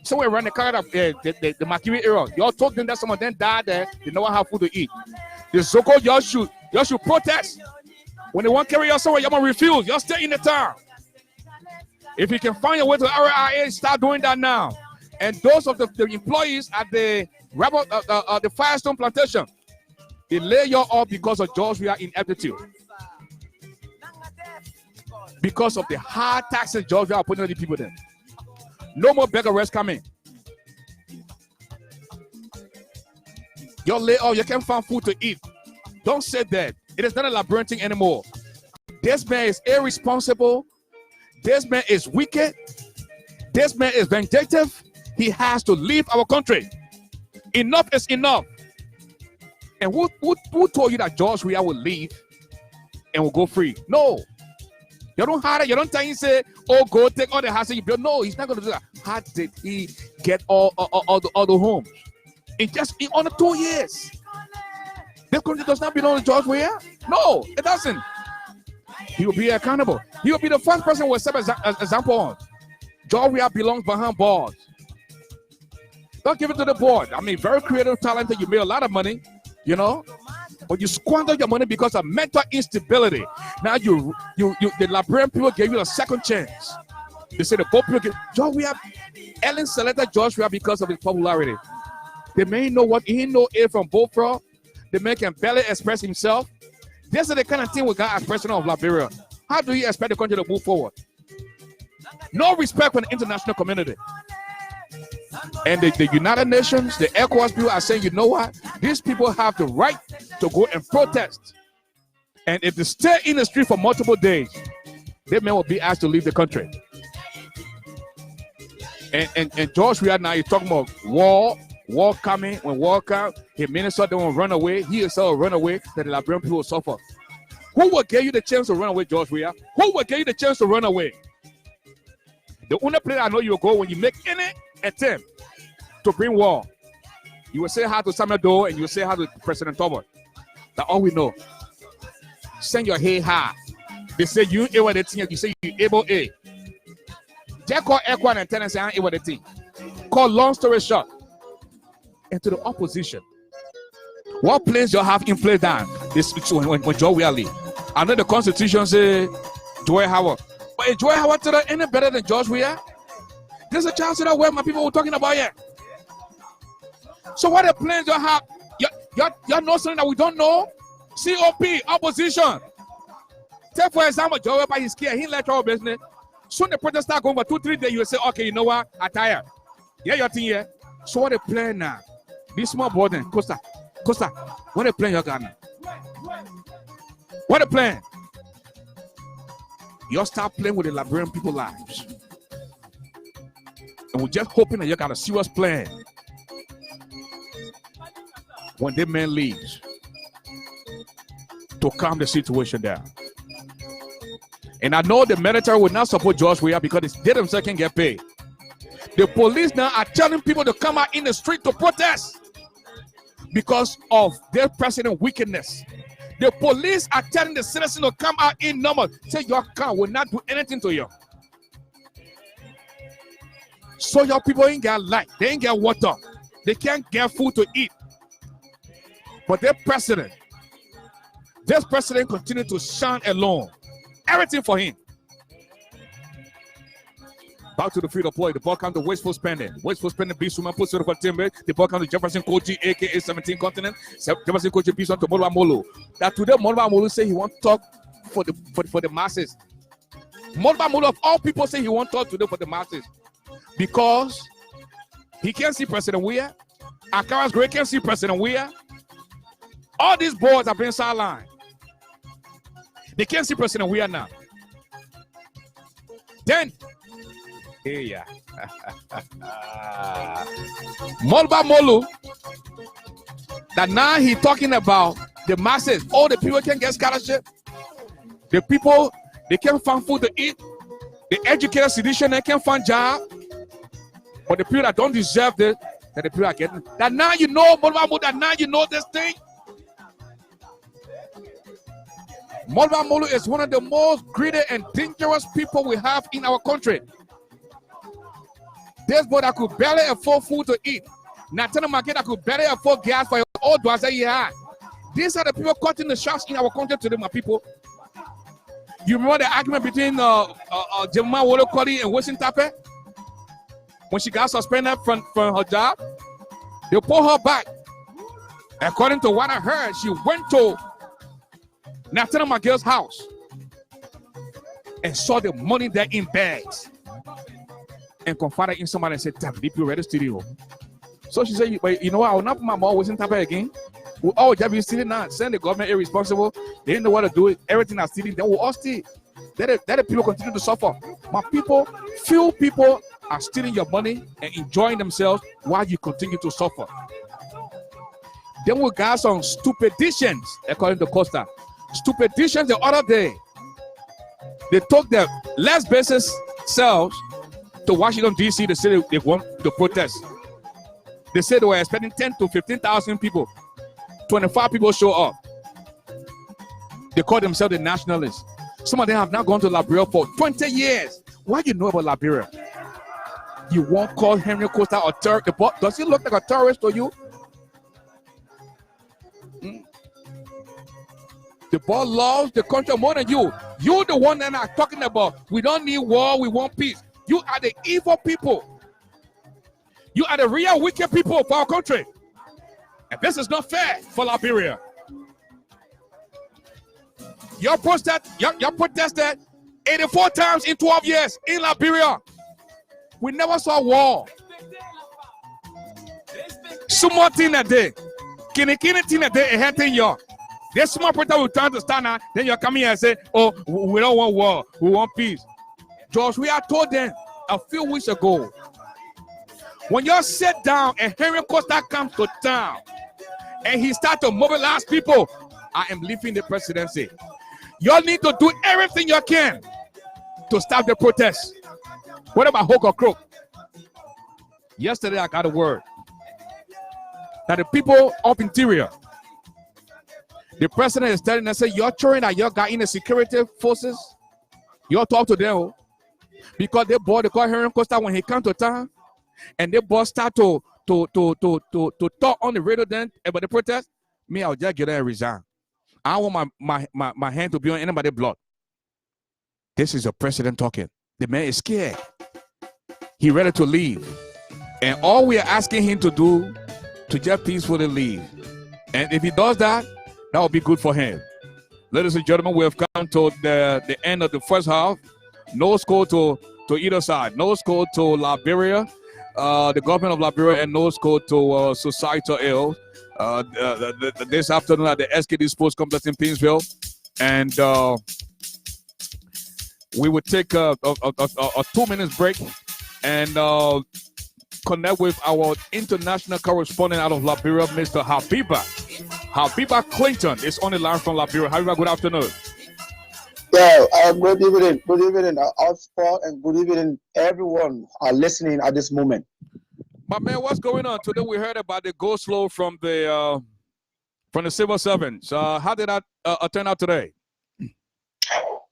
somewhere around the corner of the Makiri area, you told them that some of them died there, they don't have food to eat. The Zoko, y'all should protest. When they want to carry you somewhere, y'all refuse. Y'all stay in the town. If you can find your way to RIA, start doing that now. And those of the employees at the Firestone Plantation, they lay you off because of George Weah ineptitude. Because of the high taxes George Weah putting on the people there. No more beggar rest coming. You lay off, you can't find food to eat. Don't say that. It is not a labyrinthine anymore. This man is irresponsible. This man is wicked. This man is vindictive. He has to leave our country. Enough is enough. And who told you that George Weah will leave and will go free? No. You don't have it. You don't tell him, say, oh, go take all the houses you built. No, he's not going to do that. How did he get all the homes? In under 2 years. This country does not belong to George Weah. No, it doesn't. He will be accountable. He will be the first person who will set an example on. George Weah belongs behind bars. Don't give it to the board. I mean, very creative, talented. You made a lot of money, you know, but you squandered your money because of mental instability. Now the Liberian people gave you a second chance. They say the both people gave George Weah. Ellen selected George Weah because of his popularity. The man know what he know it from Bofra. The man can barely express himself. This is the kind of thing we got as president of Liberia. How do you expect the country to move forward? No respect from the international community. And the United Nations, the ECOWAS people are saying, you know what? These people have the right to go and protest. And if they stay in the street for multiple days, they may will be asked to leave the country. And George Weah now is talking about war coming. When war comes, his minister don't run away. He himself will run away, that the Liberian people will suffer. Who will give you the chance to run away, George Weah? Who will give you the chance to run away? The only place I know you will go when you make any attempt to bring war, you will say hi to Samuel Doe and you will say hi to President Tobert. That's all we know. Send your hey high. They say you able the thing, you say you able A. Just call Equan and tell them say I'm able the thing. Call long story short. And to the opposition. What place you have in place down? This when George Weah leave. I know the Constitution say Joy Howard. But is Joy Howard today any better than George Weah? There's a chance that where my people were talking about here. So what the plans you have? You know something that we don't know? COP, opposition. Take for example, Joe Weah is scared. He let our business. Soon the protest start going for 2-3 days. You will say, okay, you know what? I'm tired. Yeah, your thing here. So what the plan now? This small boy then, Costa. What the plan you got now? What the plan? You start playing with the Liberian people's lives. And we're just hoping that you got a serious plan when that man leaves to calm the situation down. And I know the military will not support George Weah because they themselves can get paid. The police now are telling people to come out in the street to protest because of their president's wickedness. The police are telling the citizens to come out in numbers. Say your car will not do anything to you. So your people ain't got light. They ain't got water. They can't get food to eat. But this president continue to shine alone. Everything for him. Back to the field of play. The ball comes to wasteful spending. Wasteful spending beats woman puts it for timber. The ball comes to Jefferson Koji, aka 17 continent. Jefferson Koji beats on to Molwa Molo. That today Molwa Molo say he won't talk for the masses. Molwa Molo of all people say he won't talk today for the masses. Because he can't see President Weah. Akara's Great can't see President Weah. All these boards are being sidelined. They can't see President Weah now. Then, yeah. Molba Molu, that now he's talking about the masses. All the people can get scholarship. The people, they can't find food to eat. The educated citizen, they can't find job. But the people that don't deserve this, that the people are getting. That now you know, Molba Molu, that now you know this thing. Molba Molu is one of the most greedy and dangerous people we have in our country. This boy that could barely afford food to eat. Natana Market that could barely afford gas for your old ones that he had. These are the people cutting the shots in our country today, my people. You remember the argument between Jemma Wolokoli and Wilson Tape? When she got suspended from her job, they pulled her back. According to what I heard, she went to Natana Market's house and saw the money there in bags. And confided in somebody and said, "Deep, you ready studio?" So she said, "But you know what? I will not put my mom wasn't Tape again. We all just be sitting now, saying the government irresponsible. They didn't know what to do. Everything are stealing. They will all steal. Let the people continue to suffer. My people, few people are stealing your money and enjoying themselves while you continue to suffer. Then we got some stupidicians, according to Costa. Stupidicians the other day. They took their less basis selves to Washington, D.C. They said they want to protest. They said they were expecting 10 to 15,000 people. 25 people show up. They call themselves the nationalists. Some of them have now gone to Liberia for 20 years. What do you know about Liberia? You won't call Henry Costa a terrorist. Does he look like a terrorist to you? The boy loves the country more than you. You're the one that are talking about we don't need war, we want peace. You are the evil people. You are the real wicked people of our country. And this is not fair for Liberia. Your protested 84 times in 12 years in Liberia. We never saw war. Small thing a day. Kini thing a day, a hunting you. This small protest will try to stand out. Then you're coming here and say, oh, we don't want war. We want peace. George, we are told them a few weeks ago, when you sit down and Henry Costa comes to town and he starts to mobilize people, I am leaving the presidency. Y'all need to do everything you can to stop the protest. What about hook or crook? Yesterday I got a word that the people of interior, the president is telling us, say, you're showing that you got in the security forces. You talk to them because they call Henry Costa when he come to town, and they both start to talk on the radio then about the protest. Me, I'll just get there and resign. I don't want my hand to be on anybody's blood. This is a president talking. The man is scared. He ready to leave. And all we are asking him to do, to just peacefully leave. And if he does that, that will be good for him. Ladies and gentlemen, we have come to the end of the first half. No score to either side. No score to Liberia, the government of Liberia, and no score to Societal Ill. This afternoon at the SKD Sports Complex in Pinsville. And we will take a 2-minute break and connect with our international correspondent out of Liberia, Mr. Habiba Clinton is on the line from Liberia. Habiba, good afternoon. Yeah, good evening. Good evening, Ashford, and good evening, everyone listening at this moment. My man, what's going on? Today we heard about the go-slow from the civil servants. How did that turn out today?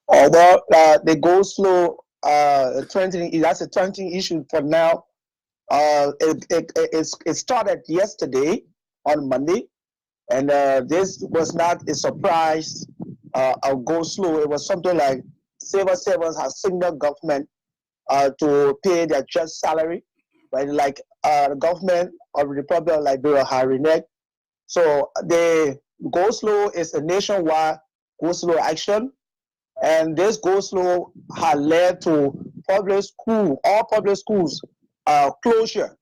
Well, the go-slow, that's a 20 issue for now. It started yesterday on Monday, and this was not a surprise. A go-slow. It was something like civil servants have signaled government to pay their just salary, right? Like the government of the Republic of Liberia had reneged. So the go-slow is a nationwide go-slow action, and this go-slow had led to all public schools closure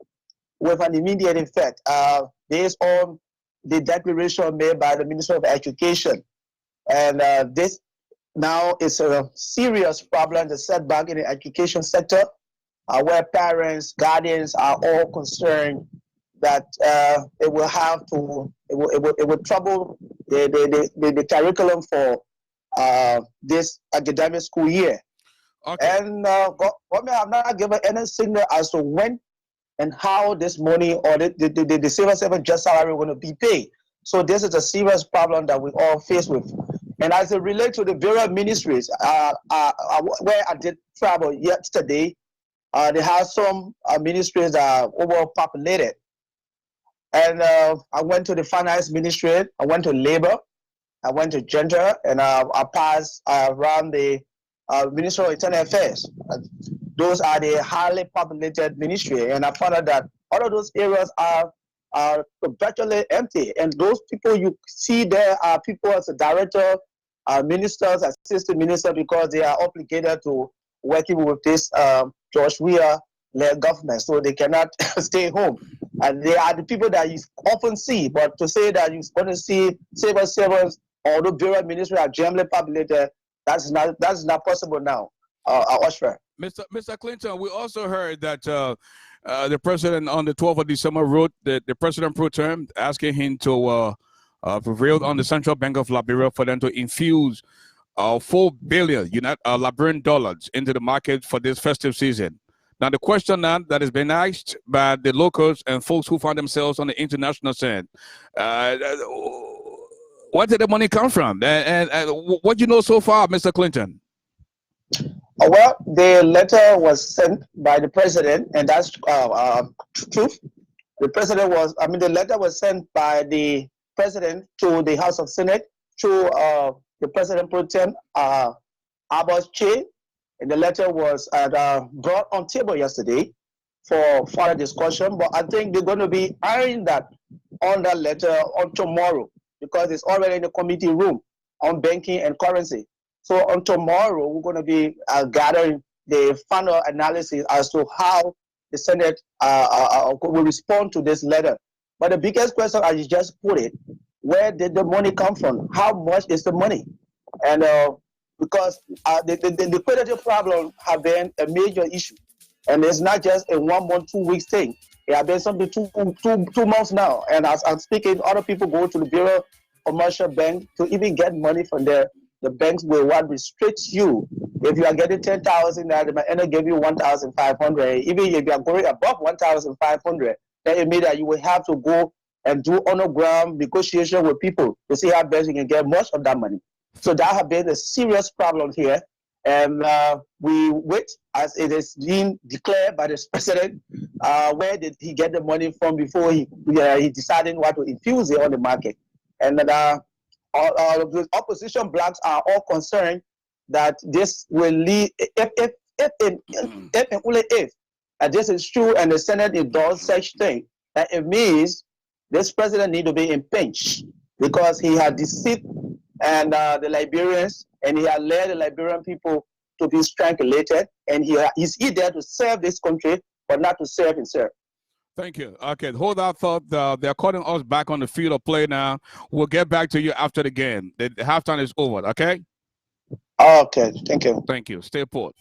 with an immediate effect based on the declaration made by the Minister of Education. And this now is a serious problem, the setback in the education sector, where parents, guardians are all concerned that it will trouble the curriculum for this academic school year. Okay. And government have not given any signal as to when and how this money or the civil servant just salary going to be paid. So this is a serious problem that we all face with. And as it relates to the various ministries, where I did travel yesterday, they have some ministries that are overpopulated. And I went to the finance ministry, I went to labor, I went to gender, and I passed around the Ministry of Internal Affairs. Those are the highly populated ministry, and I found out that all of those areas are virtually empty. And those people you see there are people as a director, ministers, assistant ministers, because they are obligated to working with this George Weah-led government, so they cannot stay home. And they are the people that you often see. But to say that you're going to see civil servants although Bureau Ministry are generally populated, that's not possible now. Ashford. Mr. Clinton, we also heard that the president on the 12th of December wrote the president pro term asking him to prevail on the Central Bank of Liberia for them to infuse 4 billion Liberian dollars into the market for this festive season. Now, the question now that has been asked by the locals and folks who find themselves on the international scene, where did the money come from? And what do you know so far, Mr. Clinton? Well, the letter was sent by the president, and that's truth. The letter was sent by the president to the House of Senate through the president pro tem, Abbas Che. And the letter was brought on table yesterday for further discussion, but I think they're going to be ironing that on that letter on tomorrow because it's already in the committee room on banking and currency. So on tomorrow, we're going to be gathering the final analysis as to how the Senate will respond to this letter. But the biggest question, as you just put it, where did the money come from? How much is the money? And because the liquidity problem have been a major issue. And it's not just a 1 month, 2 weeks thing. It has been something two months now. And as I'm speaking, other people go to the Bureau Commercial Bank to even get money from there. The banks will restrict you. If you are getting 10,000, they might end up giving you 1,500. Even if you are going above 1,500, then it means that you will have to go and do on-the-ground negotiation with people to see how best you can get much of that money. So that has been a serious problem here. And we wait as it is being declared by the president. Where did he get the money from before he decided what to infuse it on the market? And the opposition blocks are all concerned that this will lead, if this is true and the Senate does such thing, that it means this president need to be impeached because he had deceived and the Liberians, and he had led the Liberian people to be strangulated, and he's there to serve this country, but not to serve himself. Thank you. Okay, hold that thought. They're calling us back on the field of play now. We'll get back to you after the game. The halftime is over, okay? Okay, thank you. Thank you. Stay put.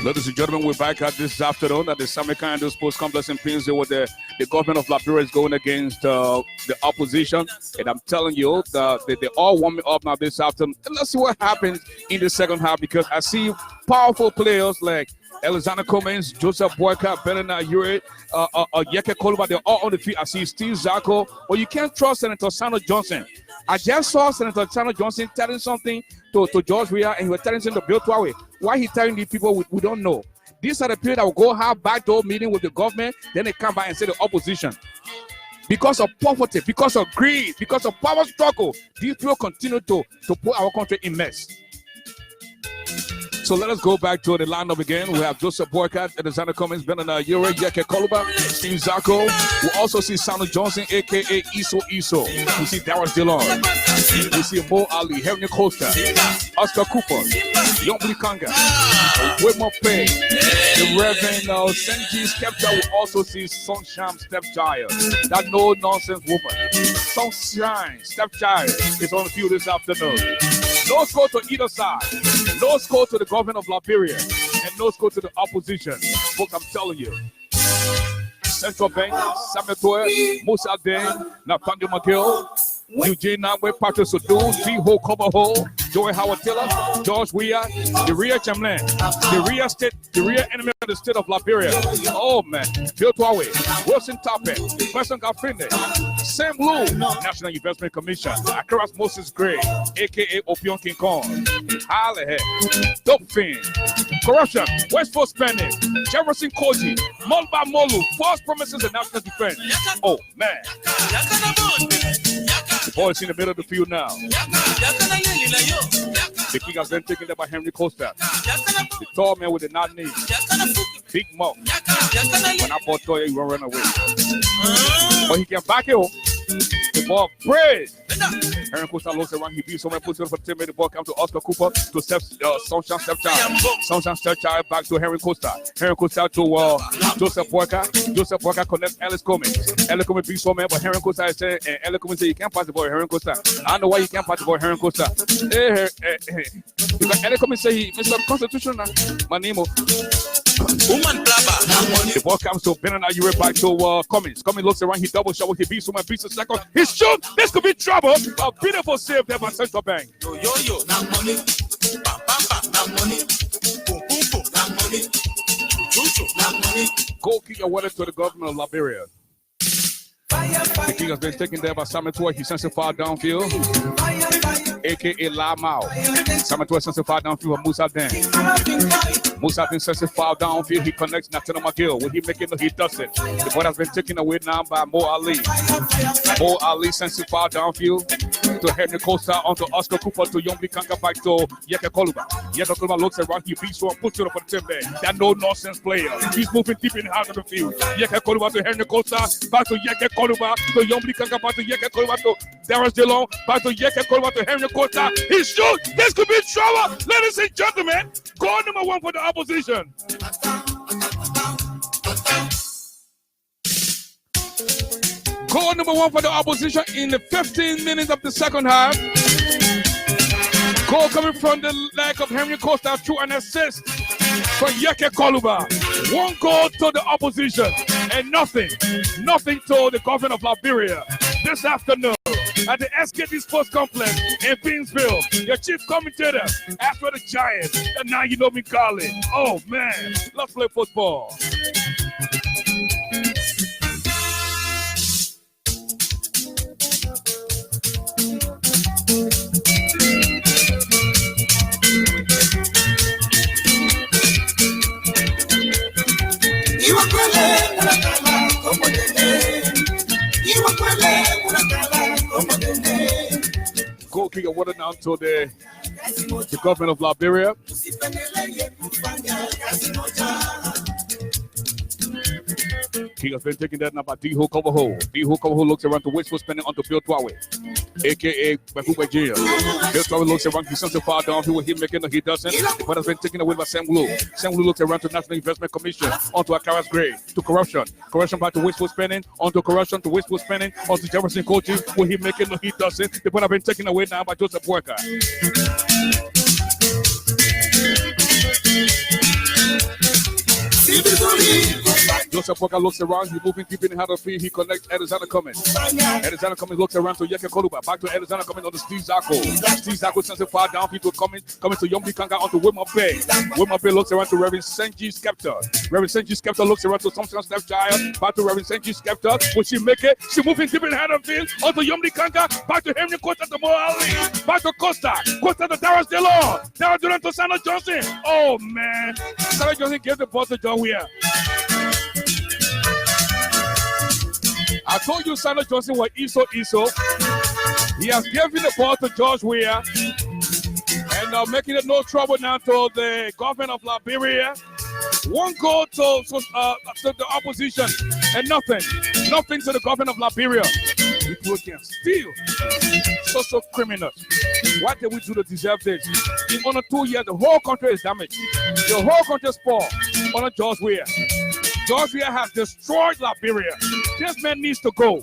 Ladies and gentlemen, we're back at this afternoon at the Samikando Sports Complex in Prince, where the government of Liberia is going against the opposition. And I'm telling you, they're all warming up now this afternoon. And let's see what happens in the second half, because I see powerful players like Alexander Cummins, Joseph Boyka, Bernard Ure, Yeke Koluba. They're all on the field. I see Steve Zako. But you can't trust Senator Sano Johnson. I just saw Senator Sano Johnson telling something to George Weah, and he was telling something to Bill Twawe. Why he telling these people, we don't know. These are the people that will go have backdoor meeting with the government, then they come back and say the opposition. Because of poverty, because of greed, because of power struggle, these people continue to put our country in mess. So let us go back to the lineup again. We have Joseph Boykat, Alexander Cummins, Bernard Ure, Yeke Koluba, Steve Zako. We also see Sano Johnson, a.k.a. Iso. We see Darren Dillon. We see Mo Ali, Henry Costa, Oscar Cooper, Yombli Kanga, Wilma Pay, the Reverend Senji Skepta. We also see Sunshine Stepchild, that no-nonsense woman. Sunshine Stepchild is on the field this afternoon. No score to either side. No score to the government of Liberia. And no score to the opposition. Folks, I'm telling you. Central Bank, Sametoe, Musa Den, Nathaniel McGill, Eugene Namwe, Patrick Sodu, T-Ho Kobaho, Joey Howard Taylor, George Weah, the real Chamberlain, the real enemy of the state of Liberia. Oh man, Bill Twawe, Wilson Tape, Person Gafrinde, Sam Lou, National Investment Commission, Akaras Moses Gray, aka Opion King Kong, Halehead, Dope Fin, Corruption, Wasteful Spending, Jefferson Koji, Molba Molu, false promises of national defense. Oh man. The ball is in the middle of the field now. The kick has been taken there by Henry Costa. The tall man with the knot knee. Big mouth. When I bought Toya, he won't run away. But he can back it up. The ball breaks. Henry Costa looks around. He beats someone, puts it for 10 minutes. Ball comes to Oscar Cooper to Sunshine Stepchild. Sunshine Stepchild back to Henry Costa. Henry Costa to Joseph Walker. Joseph Walker connects Ellis Coleman. Ellis Coleman beats someone, but Henry Costa is saying, and Ellis Coleman says, you can't pass the ball, Henry Costa. I know why you can't pass the ball, Henry Costa. Because Ellis Coleman says, Mr. Constitutional, my name is. The ball comes to Benana Europe back to Cummins. Cummins looks around, he double shot, he beats someone, beats a second. He's shoot. This could be trouble. A beautiful save there by Central Bank. Goal kick awarded to the government of Liberia. The kick has been taken there by Simon Toy. He sends it far downfield. A.K.A. La Mao. Simon Toy sends it far downfield for Musa Den. Musa Den sends it far downfield. He connects Nathaniel McGill. Will he make it? No, he doesn't. The ball has been taken away now by Mo Ali. Mo Ali sends it far downfield to Henry Costa, onto Oscar Cooper, to Yombi Kanka, back to Yeke Koluba. Yeke Koluba looks around. He beats one, puts it up for the team there. That no-nonsense player. He's moving deep in the heart of the field. Yeke Koluba to Henry Costa, back to Yeke Koluba, to Yombi Kanka, back to Yeke Koluba, to Darius DeLong, back to Yeke Koluba, to Henry Costa. He shoots. This could be trouble. Ladies and gentlemen, goal number 1 for the opposition. Goal number 1 for the opposition in the 15 minutes of the second half. Goal coming from the leg of Henry Costa through an assist for Yeke Koluba. 1 goal to the opposition and nothing to the government of Liberia. This afternoon at the SKD Sports Complex in Beansville, your chief commentator, Ashford the Giants, and now you know me, Garley. Oh man, let's play football. Goal kick awarded now to the government of Liberia. He has been taking that now by D-Ho Coverhole. D-Ho Coverhole looks around to wasteful spending onto Bill Twawe, a.k.a. Bakuba Jia. Bill Twawe looks around, he's something far down. He will hit making, he doesn't. But has been taken away by Sam Wu. Sam Wu looks around to National Investment Commission, onto Akaras Gray, to corruption. Corruption back to wasteful spending, onto corruption to wasteful spending, onto Jefferson Coaching. Will he make it? No, he doesn't. The ball has been taken away now by Joseph Walker. Joseph Walker looks around, he's moving deep in the heart of the field, he connects Edizana Cummins. Edizana Cummins looks around to Yeke Koluba, back to Edizana Cummins on the Steve Zako. Steve Zako sends it far down, people coming to Yombi Kanga onto Wilma Bay. Wilma Bay looks around to Reverend Senji Skepta. Reverend Senji Skepta looks around to Thompson Stepchild, back to Reverend Senji Skepta. Will she make it? She moving deep in the heart of the field, onto Yombi Kanga, back to Henry Costa to Mo Ali, back to Costa to Darius DeLong. Darius DeLong to Sano Johnson. Oh man, Sano Johnson gave the ball to John Weir. I told you Sano Johnson was Iso. He has given the ball to George Weir and making it no trouble now to the government of Liberia. 1 goal to the opposition and nothing to the government of Liberia. People can steal. So criminals. What did we do to deserve this? In under 2 years, the whole country is damaged. The whole country is poor under George Weir. George Weir has destroyed Liberia. This man needs to go.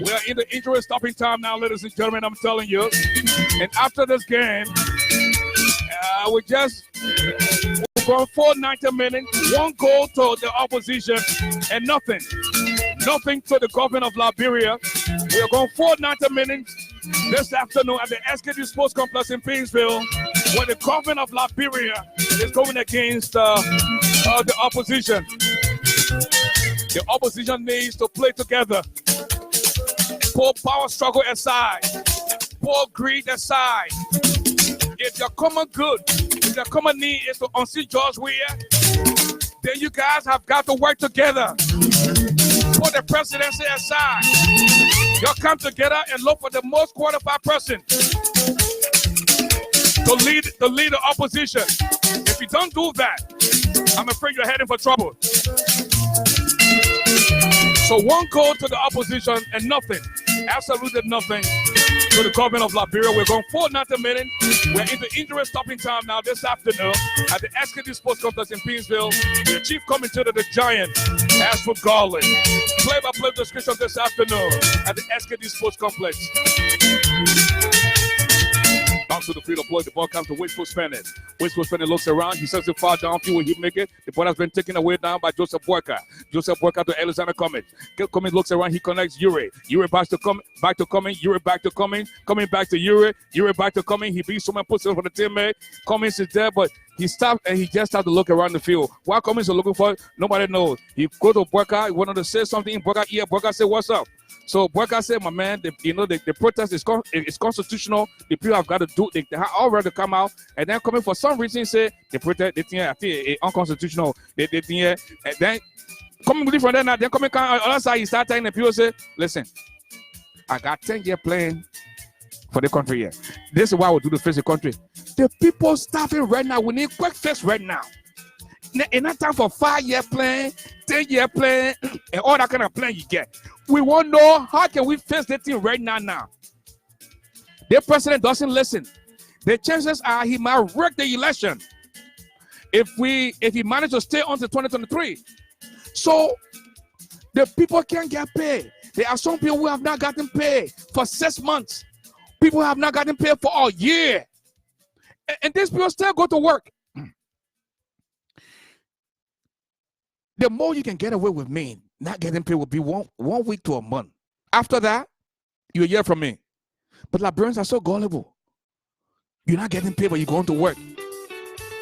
We are in the injury stopping time now, ladies and gentlemen, I'm telling you. And after this game, we're going for 90 minutes, 1 goal to the opposition, and nothing to the government of Liberia. We are going for 90 minutes this afternoon at the SKD Sports Complex in Painesville, where the government of Liberia is going against the opposition. The opposition needs to play together. Pull power struggle aside. Pull greed aside. If your common good, if your common need is to unseat George Weir, then you guys have got to work together. Put the presidency aside. You'll come together and look for the most qualified person to lead the opposition. If you don't do that, I'm afraid you're heading for trouble. So So one goal to the opposition and nothing, absolutely nothing to the government of Liberia. We're going 4-0 minute. We're into injury stopping time now this afternoon at the SKD Sports Complex in Painesville. The chief commentator, the Giant, Ashford Garley. Play-by-play description this afternoon at the SKD Sports Complex. Bounce to the field of play. The ball comes to wasteful spending. Wasteful spending looks around. He sends it far downfield. Will he make it? The ball has been taken away now by Joseph Borka. Joseph Borka to Alexander Cummings. Cummings looks around. He connects Yuri. Yuri back to Cummings. Yuri back to Cummings. Coming back to Yuri. Yuri back to Cummings. He beats someone, puts it for the teammate. Cummings is there, but he stopped and he just started to look around the field. What Cummings is looking for, nobody knows. He go to Borka. He wanted to say something. Borka, yeah, Borka said, "What's up?" So Borka said, "My man, the protest is constitutional. The people have got to do. They have all right to come out." And then coming for some reason say the protest, they think it's unconstitutional. They think, and then coming from there now, then coming on the other side, he start telling the people say, "Listen, I got 10-year plan for the country here. This is why we do to face the country. The people starving right now. We need quick fix right now. In that time for 5-year plan, 10-year plan, and all that kind of plan you get. We want to know how can we face the thing right now. The president doesn't listen. The chances are he might wreck the election if he manages to stay on to 2023. So the people can't get paid. There are some people who have not gotten paid for 6 months. People have not gotten paid for a year. And these people still go to work. The more you can get away with me not getting paid will be one week to a month. After that, you'll hear from me. But Liberians are so gullible. You're not getting paid, but you're going to work.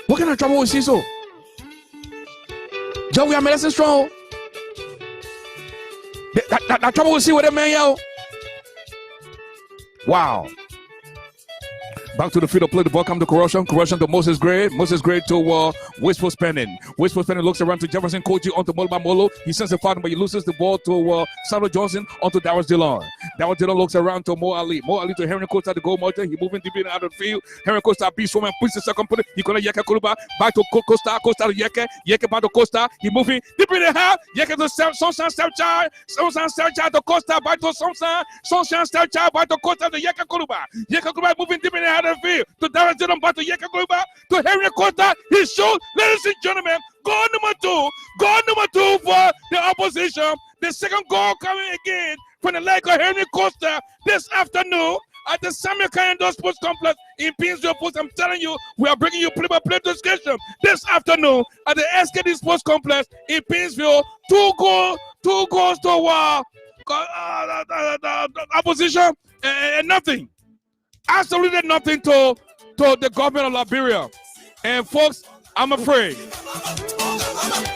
What kind of trouble we see so? Joe, we are medicine strong. That trouble we see with that man, yo. Wow. Back to the field of play. The ball comes to Corruption. Corruption to Moses Gray. Moses Gray to Wasteful Spending. Wasteful Spending looks around to Jefferson Koji onto Molo Molo. He sends a foul, but he loses the ball to Samuel Johnson onto Darius Dillon. Darius Dillon looks around to Mo Ali. Mo Ali to Henry Costa, the goal marker. He moving deep in out of the field. Henry Costa beats someone, puts the second put. He connects Yeka Kuluba. Back to Costa. Costa to Yeke. Yeke back to Costa. He moving deep in the half. Yeke to Sonsan Stelchai. Sonsan Stelchai to Costa. Back to Sonsan. Sonsan Stelchai back to Costa to Yeke Kuluba. Yeke Kuluba moving deep in the out of the field. To Darius Dillon back to Yeke Kuluba. To Henry Costa. He shoots. Ladies and gentlemen, goal number two for the opposition. The second goal coming again from the leg of Henry Costa this afternoon at the Samuel Kayando Sports Complex in Painesville. I'm telling you, we are bringing you play-by-play discussion this afternoon at the SKD Sports Complex in Painesville. Two goals to opposition and nothing. Absolutely nothing to the government of Liberia. And folks, I'm afraid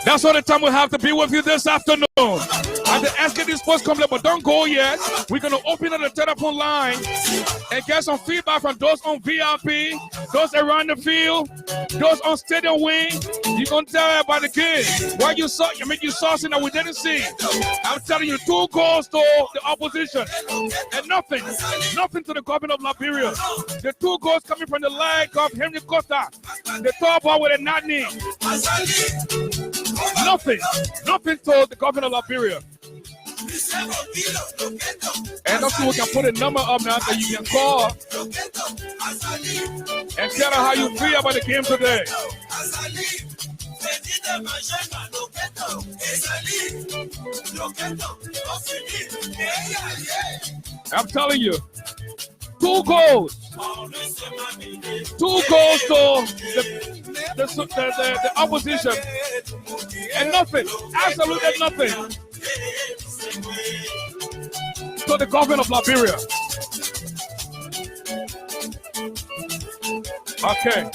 that's all the time we have to be with you this afternoon at the SKD Sports Complex. But don't go yet. We're going to open up the telephone line and get some feedback from those on VIP, those around the field, those on stadium wing. You're going to tell about the game. What you saw, you saw something that we didn't see. I'm telling you, 2 goals to the opposition and nothing to the government of Liberia. The 2 goals coming from the leg of Henry Costa. The top ball with a not knee. Nothing to the government of Liberia. And also we can put a number up now that you can call and tell her how you feel about the game today. I'm telling you, 2 goals. 2 goals to the opposition. And nothing, absolutely nothing to the government of Liberia. Okay.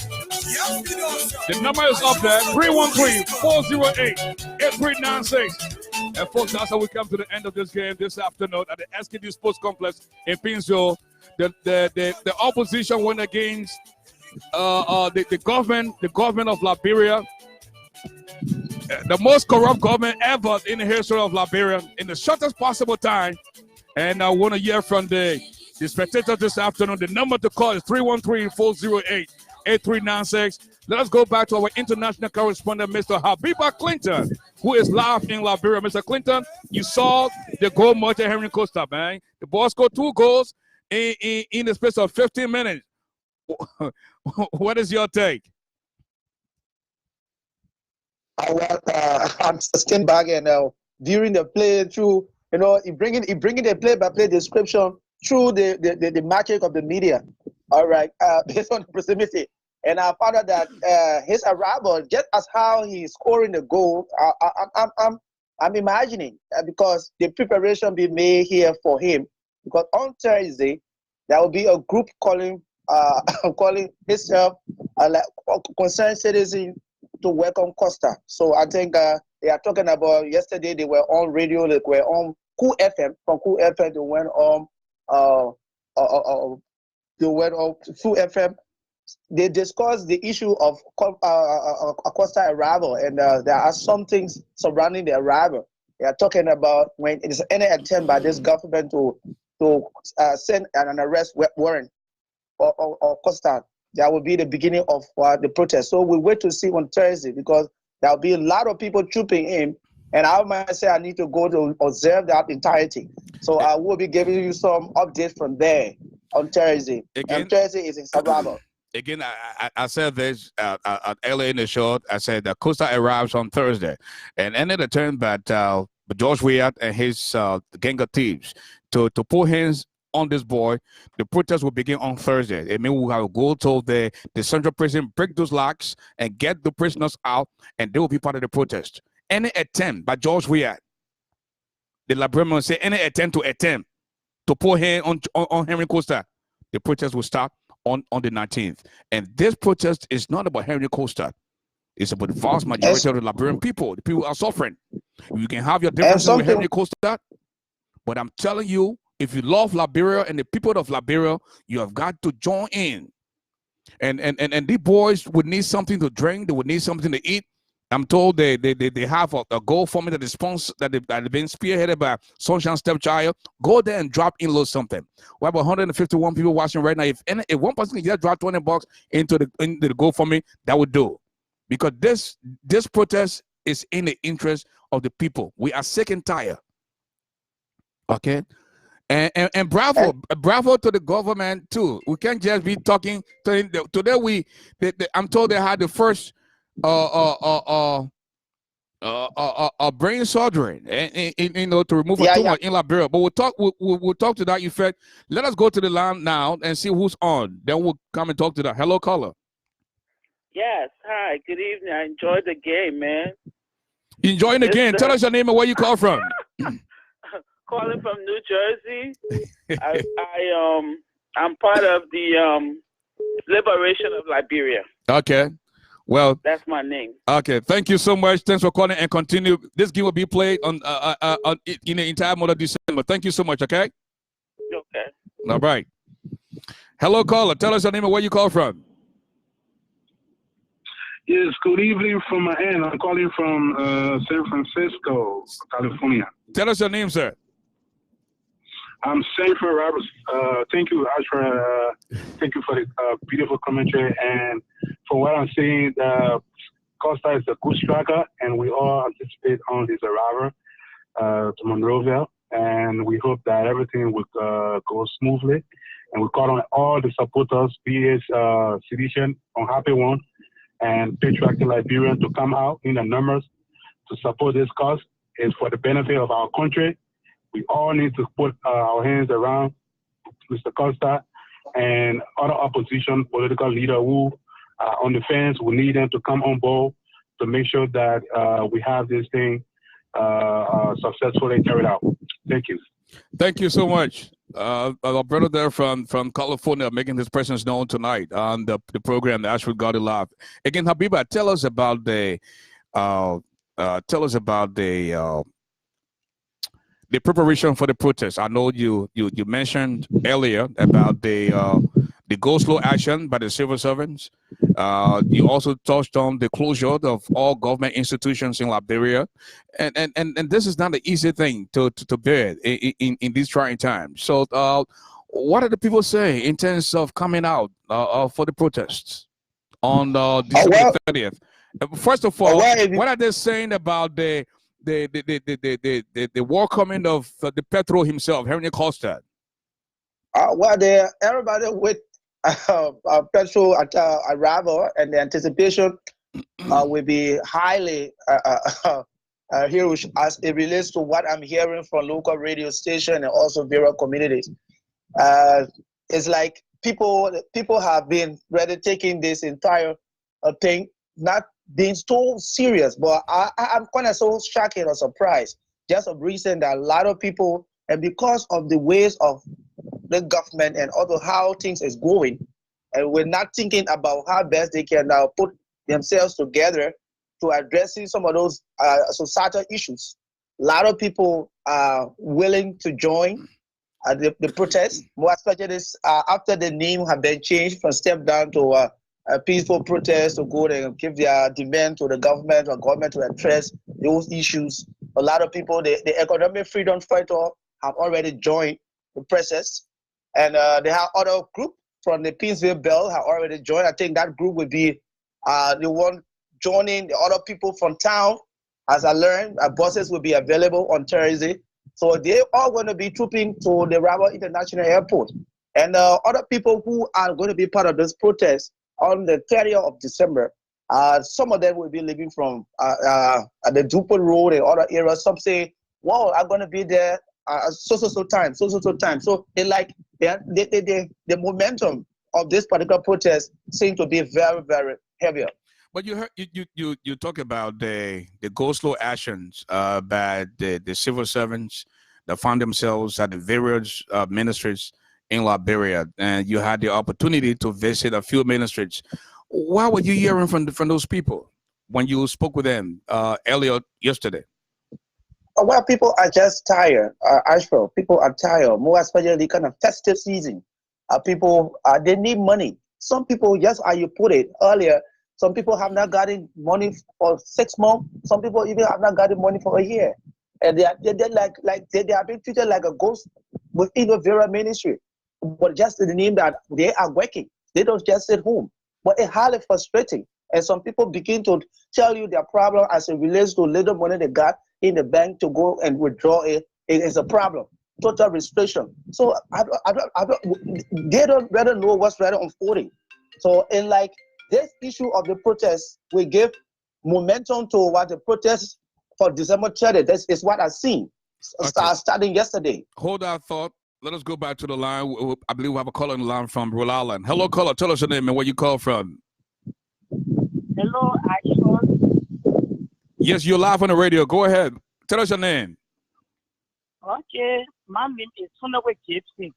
The number is up there, 313-408-8396. And folks, that's how we come to the end of this game this afternoon at the SKD Sports Complex in Painesville. The opposition went against the government of Liberia. The most corrupt government ever in the history of Liberia in the shortest possible time. And I want to hear from the spectators this afternoon. The number to call is 313-408-8396. Let us go back to our international correspondent, Mr. Habiba Clinton, who is live in Liberia. Mr. Clinton, you saw the goal march at Henry Costa, man. The boys scored 2 goals in the space of 15 minutes. What is your take? I'm staying back and during the play through, he bringing the play-by-play description through the magic of the media. All right, based on the proximity. And I found out that his arrival, just as how he's scoring the goal, I'm imagining because the preparation be made here for him. Because on Thursday, there will be a group calling himself like concerned citizen to welcome Costa. So I think they are talking about yesterday. They were on radio. They were on Cool FM. From Cool FM, they went on Full FM. They discussed the issue of Costa arrival, and there are some things surrounding the arrival. They are talking about when it is any attempt by this government to send an arrest warrant or Costa, that will be the beginning of the protest. So we wait to see on Thursday because there will be a lot of people trooping in, and I might say I need to go to observe that entirety. So I will be giving you some updates from there on Thursday. Again, and Thursday is in Sababa. Again, I said this earlier in the show. I said that Costa arrives on Thursday, and ended the turn but George Weah and his gang of thieves to put hands on this boy. The protest will begin on Thursday. I mean, we will go to the central prison, break those locks, and get the prisoners out, and they will be part of the protest. Any attempt by George Weah, the Liberian say, any attempt to put hands on Henry Costa, the protest will start on the 19th. And this protest is not about Henry Costa. It's about the vast majority of the Liberian people. The people are suffering. You can have your differences with Henry Costa, but I'm telling you, if you love Liberia and the people of Liberia, you have got to join in. And these boys would need something to drink. They would need something to eat. I'm told they have a GoFundMe that is sponsored, that they've been spearheaded by Sunshine Stepchild. Go there and drop in a little something. We have 151 people watching right now. If one person can just drop $20 into the GoFundMe, that would do. Because this protest is in the interest of the people. We are sick and tired. Okay? And bravo to the government too. We can't just be talking. Today I'm told they had the first brain surgery, and to remove a tumor in Liberia. But we'll talk to that effect. Let us go to the line now and see who's on. Then we'll come and talk to that. Hello, caller. Yes. Hi. Good evening. I enjoyed the game, man. You enjoying the game? Tell us your name and where you call from. Calling from New Jersey. I'm part of the liberation of Liberia. Okay. Well, that's my name. Okay, thank you so much. Thanks for calling and continue. This game will be played in the entire month of December. Thank you so much. Okay. Okay. All right. Hello, caller. Tell us your name and where you call from. Yes. Good evening from my end. I'm calling from San Francisco, California. Tell us your name, sir. I'm Sanford Roberts. Thank you, Ashford. Thank you for the beautiful commentary. And for what I'm saying, Costa is a good striker, and we all anticipate on his arrival to Monrovia. And we hope that everything will go smoothly. And we call on all the supporters, be it Sedition, Unhappy One, and Patriotic Liberian to come out in the numbers to support this cause. It's for the benefit of our country. We all need to put our hands around Mr. Costa and other opposition political leaders who are on the fence. We need them to come on board to make sure that we have this thing successfully carried out. Thank you. Thank you so much. Our brother there from California making his presence known tonight on the program, the Ashford Garley Live. Again, Habiba, tell us about the preparation for the protest. I know you mentioned earlier about the go-slow action by the civil servants. You also touched on the closure of all government institutions in Liberia, and this is not an easy thing to bear in these trying times. So, what are the people saying in terms of coming out for the protests? on December 30th. First of all, what are they saying about the welcoming of the Petro himself, Henry Costa? Everybody with Petro arrival and the anticipation will be highly huge as it relates to what I'm hearing from local radio station and also various communities. It's like people have been rather taking this entire thing not being so serious, but I'm kind of so shocked or surprised just of recent that a lot of people, and because of the ways of the government and also how things is going, and we're not thinking about how best they can now put themselves together to addressing some of those societal issues. A lot of people are willing to join the protest, more especially this, after the name have been changed from step down to a peaceful protest to go and give their demand to the government or government to address those issues. A lot of people, the economic freedom fighter have already joined the process, and they have other group from the Peaceville Bell have already joined. I think that group will be the one joining the other people from town. As I learned, buses will be available on Thursday. So they are going to be trooping to the Rabat International Airport. And other people who are going to be part of this protest on the 30th of December, some of them will be leaving from the Dupont Road and other areas. Some say, wow, I'm going to be there so time. So they like the momentum of this particular protest seems to be very, very heavier. But you heard you talk about the go-slow actions by the civil servants that found themselves at the various ministries in Liberia, and you had the opportunity to visit a few ministries. What were you hearing from those people when you spoke with them earlier yesterday? Well, people are just tired, Ashford. People are tired, more especially the kind of festive season. People, they need money. Some people, just as you put it earlier, some people have not gotten money for 6 months. Some people even have not gotten money for a year. And they are being treated like a ghost within the Vera ministry. But just in the name that they are working. They don't just sit home. But it's highly frustrating. And some people begin to tell you their problem as it relates to little money they got in the bank to go and withdraw it. It is a problem. Total restriction. So they don't rather know what's rather unfolding. So in like this issue of the protest will give momentum to what the protest for December 30th. This is what I've seen starting yesterday. Hold that thought. Let us go back to the line. I believe we have a caller on the line from Rhode Island. Hello, caller. Tell us your name and where you call from. Hello, Ashford. Yes, you're live on the radio. Go ahead. Tell us your name. Okay, my name is Funawe Gibson.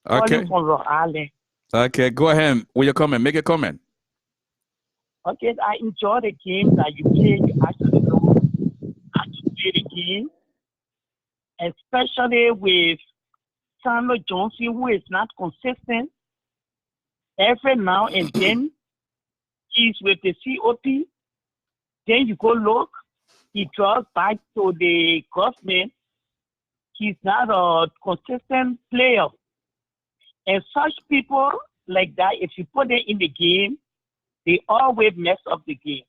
Okay. From Rhode Island. Okay, go ahead. Where you coming? Make a comment. Okay, I enjoy the game that you play. You actually know how to play the game, especially with Samuel Johnson, who is not consistent. Every now and then, he's with the COP. Then you go look, he draws back to the government. He's not a consistent player. And such people like that, if you put them in the game, they always mess up the game.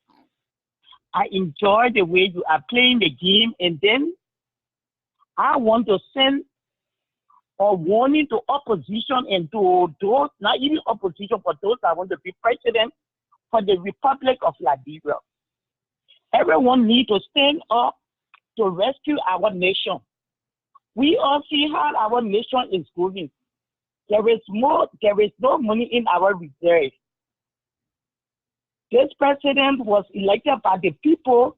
I enjoy the way you are playing the game, and then I want to send a warning to opposition and to those, not even opposition, but those that want to be president for the Republic of Liberia. Everyone needs to stand up to rescue our nation. We all see how our nation is going. There is no money in our reserve. This president was elected by the people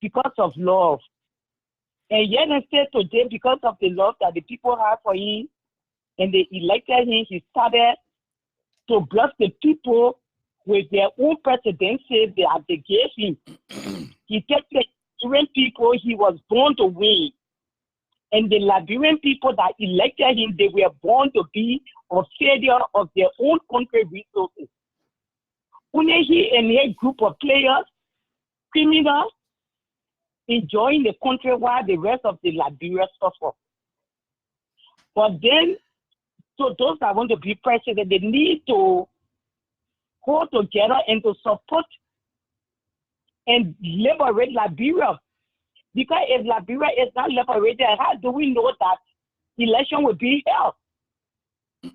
because of love. And yet instead today, because of the love that the people have for him, and they elected him, he started to bless the people with their own presidency that they gave him. He took the Liberian people he was born to win. And the Liberian people that elected him, they were born to be a failure of their own country resources. Only he and a group of players, criminals, enjoying the country while the rest of the Liberia suffer. But then, so those that want to be president, they need to go together and to support and liberate Liberia. Because if Liberia is not liberated, how do we know that election will be held?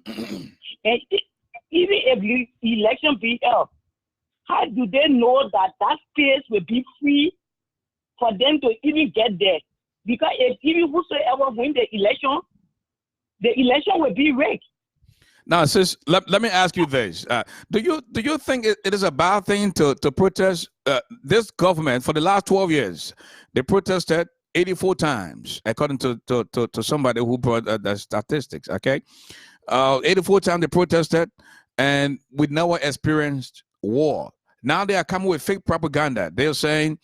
And even if the election be held, how do they know that that space will be free for them to even get there? Because if even whosoever win the election will be rigged. Now, sis, let me ask you this: Do you think it is a bad thing to protest? This government for the last 12 years, they protested 84 times, according to somebody who brought the statistics. Okay, 84 times they protested, and we never experienced war. Now they are coming with fake propaganda. They're saying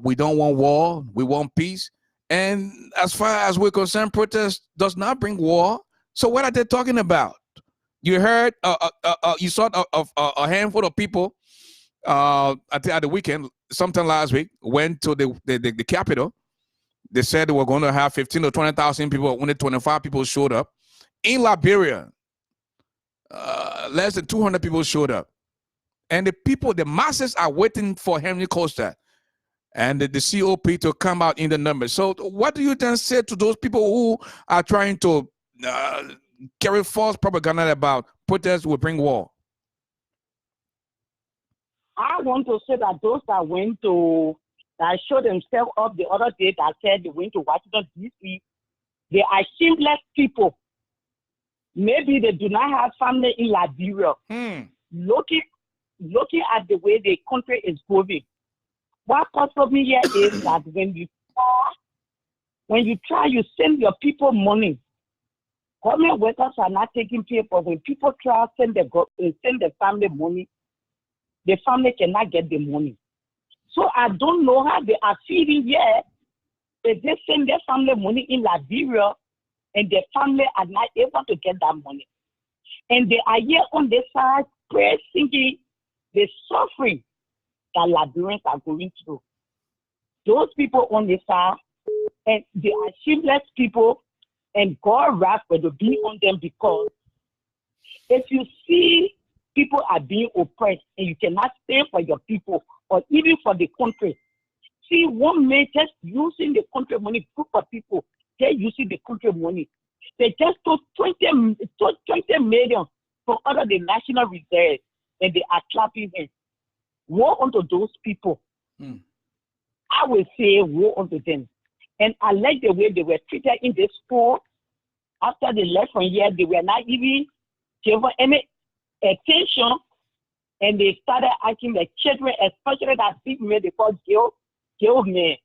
we don't want war, we want peace. And as far as we're concerned, protest does not bring war. So what are they talking about? You heard, you saw a handful of people at the weekend, sometime last week, went to the Capitol. They said they were going to have 15 to 20,000 people. Only 25 people showed up. In Liberia, less than 200 people showed up. And the masses are waiting for Henry Costa and the COP to come out in the numbers. So what do you then say to those people who are trying to carry false propaganda about protests will bring war? I want to say that those that showed themselves up the other day that said they went to Washington, D.C., they are shameless people. Maybe they do not have family in Liberia. Looking at the way the country is going, what caused me here is that when you send your people money, government workers are not taking pay, but when people try to send the family money, the family cannot get the money. So I don't know how they are feeling here. They just send their family money in Liberia, and their family are not able to get that money. And they are here on the side, thinking the suffering that Liberians are going through. Those people on the side, and they are shameless people, and God wrath will be on them, because if you see people are being oppressed and you cannot stand for your people or even for the country, see one man just using the country money, group of people, they're using the country money. They just took 20 million from out of the National Reserve, and they are clapping him. Woe unto those people. I will say woe unto them. And I like the way they were treated in the school. After they left from here, they were not even given any attention, and they started acting like children, especially that big man they call girl man,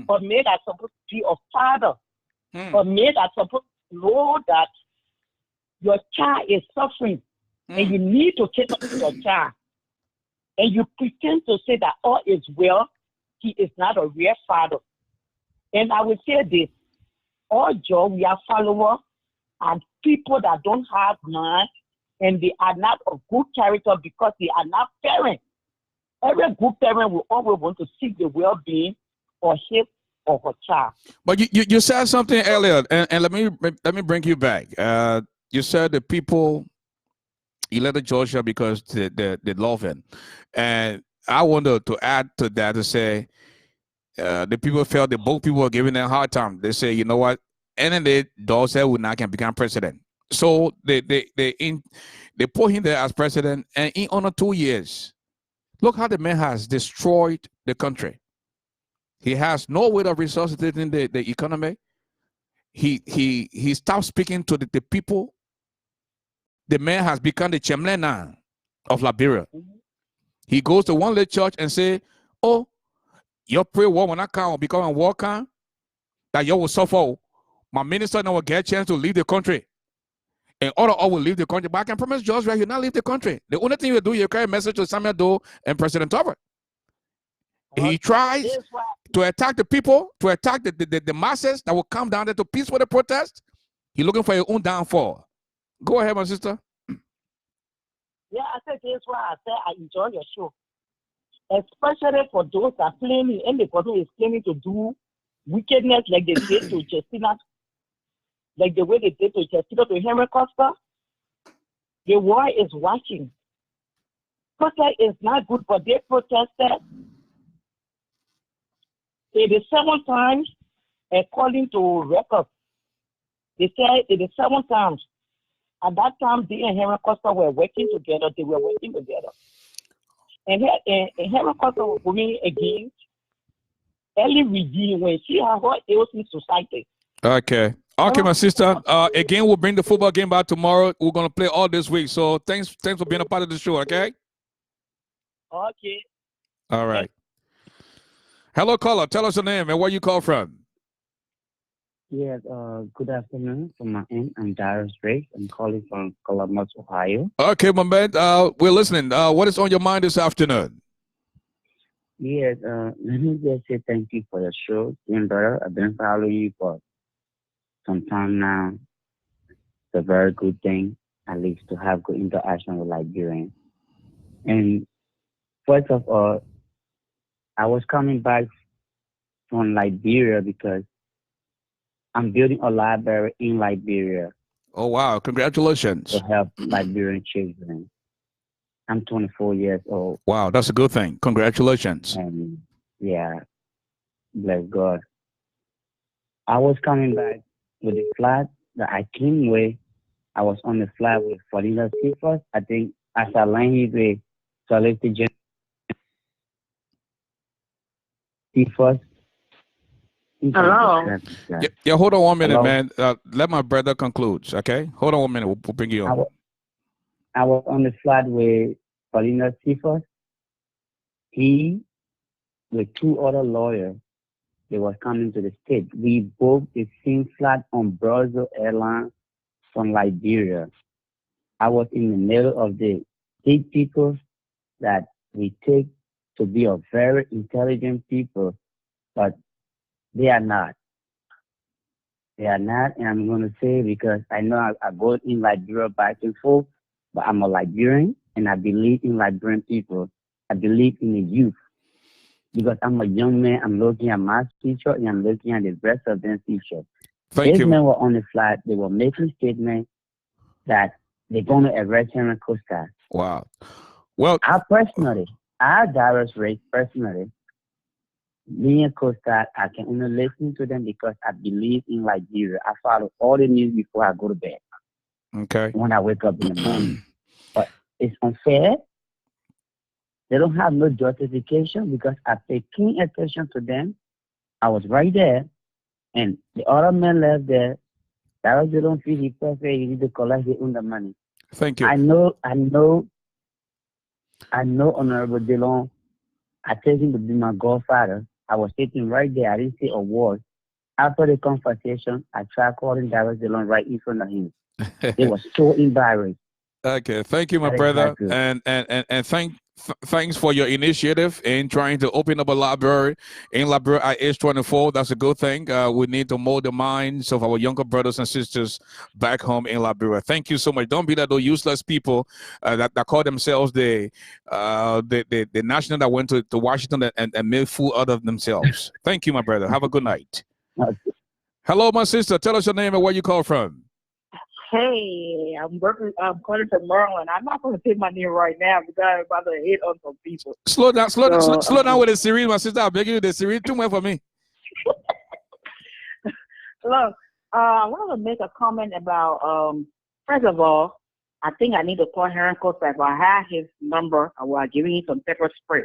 or man that's supposed to be a father, or man that's supposed to know that your child is suffering, and you need to take up your child. And you pretend to say that all is well. He is not a real father. And I will say this, all job we are followers and people that don't have mind, and they are not of good character because they are not parents. Every good parent will always want to seek the well-being or his or her child. But you said something earlier, and let me bring you back. You said the people elected Georgia because they love him, and I wanted to add to that to say the people felt that both people were giving them a hard time. They say, you know what, and then Dawson would not can become president. So they put him there as president, and in under 2 years, look how the man has destroyed the country. He has no way of resuscitating the economy. He stopped speaking to the people. The man has become the Chemlena of Liberia. He goes to one little church and say, "Oh, your prayer war when I come become a war camp, that you will suffer. My minister now will get a chance to leave the country. And all will leave the country. But I can promise George right, he'll not leave the country. The only thing you do, you carry a message to Samuel Doe and President Tubber. He tries to attack the people, to attack the masses that will come down there to peaceful the protest. He's looking for your own downfall. Go ahead, my sister. Yeah, I said that's why I said I enjoy your show. Especially for those that are claiming, anybody is claiming to do wickedness like they did to Justina, like the way they did to Justina to Henry Costa. The world is watching. protest is not good, but they protested. It is 7 times, according to records. They say it is 7 times. At that time, they and Henry Costa were working together. They were working together. And Henry Costa was going against early regime when she had her AOC society. Okay. Okay, my sister. Again, we'll bring the football game back tomorrow. We're gonna play all this week. So thanks for being a part of the show. Okay. Okay. All right. Hello, caller. Tell us your name and where you call from. Yes. Good afternoon from my end. I'm Darius Drake. I'm calling from Columbus, Ohio. Okay, my man. We're listening. What is on your mind this afternoon? Yes. Let me just say thank you for your show, dear brother. I've been following you for some time now. It's a very good thing, at least, to have good interaction with Liberians. And first of all, I was coming back from Liberia because I'm building a library in Liberia. Oh, wow. Congratulations. To help Liberian children. I'm 24 years old. Wow, that's a good thing. Congratulations. And yeah, bless God. I was coming back with the flight that I came with. I was on the flight with Falina Sifas. I think as I landed with Solicitor General Sifas. Hello. Yeah, hold on 1 minute, Hello? man. Let my brother conclude, okay? Hold on 1 minute. We'll bring you on. I was on the flight with Falina Sifas. He, with 2 other lawyers, they were coming to the state. We booked the same flight on Brazil Airlines from Liberia. I was in the middle of the 8 people that we take to be a very intelligent people, but they are not. They are not, and I'm going to say because I know I go in Liberia back and forth, but I'm a Liberian, and I believe in Liberian people. I believe in the youth. Because I'm a young man, I'm looking at my future, and I'm looking at the rest of their future. Thank you. These men were on the flight. They were making statements that they're going to arrest Henry Costa. Wow. Well, Darius Ray, personally, me and Costa, I can only listen to them because I believe in Liberia. I follow all the news before I go to bed. Okay. When I wake up in the morning. But it's unfair. They don't have no justification because I paid keen attention to them. I was right there. And the other men left there. That was they don't feel he perfect. He need to collect their own money. Thank you. I know, Honorable Delon. I take him to be my godfather. I was sitting right there. I didn't say a word. After the conversation, I tried calling Darius Delon right in front of him. They were so embarrassed. Okay, thank you, my brother, and thanks for your initiative in trying to open up a library in Liberia at age 24. That's a good thing. We need to mold the minds of our younger brothers and sisters back home in Liberia. Thank you so much. Don't be that those useless people that call themselves the national that went to Washington and made fool out of themselves. Thank you, my brother. Have a good night. Hello, my sister. Tell us your name and where you call from. Hey, I'm calling from Maryland. I'm not going to take my name right now because I'm about to hit on some people. Slow down with the series, my sister. I'm begging you, the series too much for me. Look, I want to make a comment about. First of all, I think I need to call Henry Costa. If I have his number, I will give him some pepper spray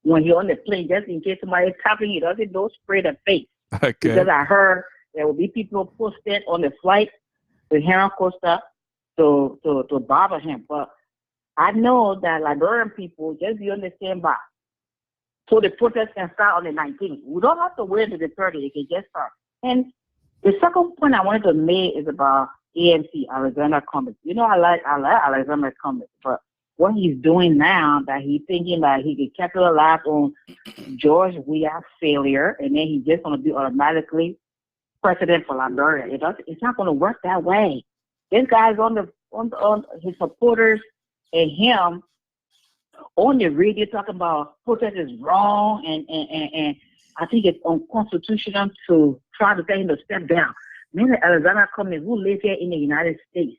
when he's on the plane, just in case somebody is tapping you. Doesn't spray the face. Okay. Because I heard there will be people posted on the flight with Henry Costa to bother him. But I know that Liberian people just be on the standby. So the protest can start on the 19th. We don't have to wait until the 30th. It can just start. And the second point I wanted to make is about ANC, Alexander Cummings. You know, I like Alexander Cummings, but what he's doing now, that he's thinking that he can capitalize on George Weah's failure, and then he's just going to be automatically president for Liberia. It's not going to work that way. This guy's on his supporters and him on the radio talking about protest is wrong, and I think it's unconstitutional to try to tell him to step down. Maybe Alexander Cummings, who lives here in the United States,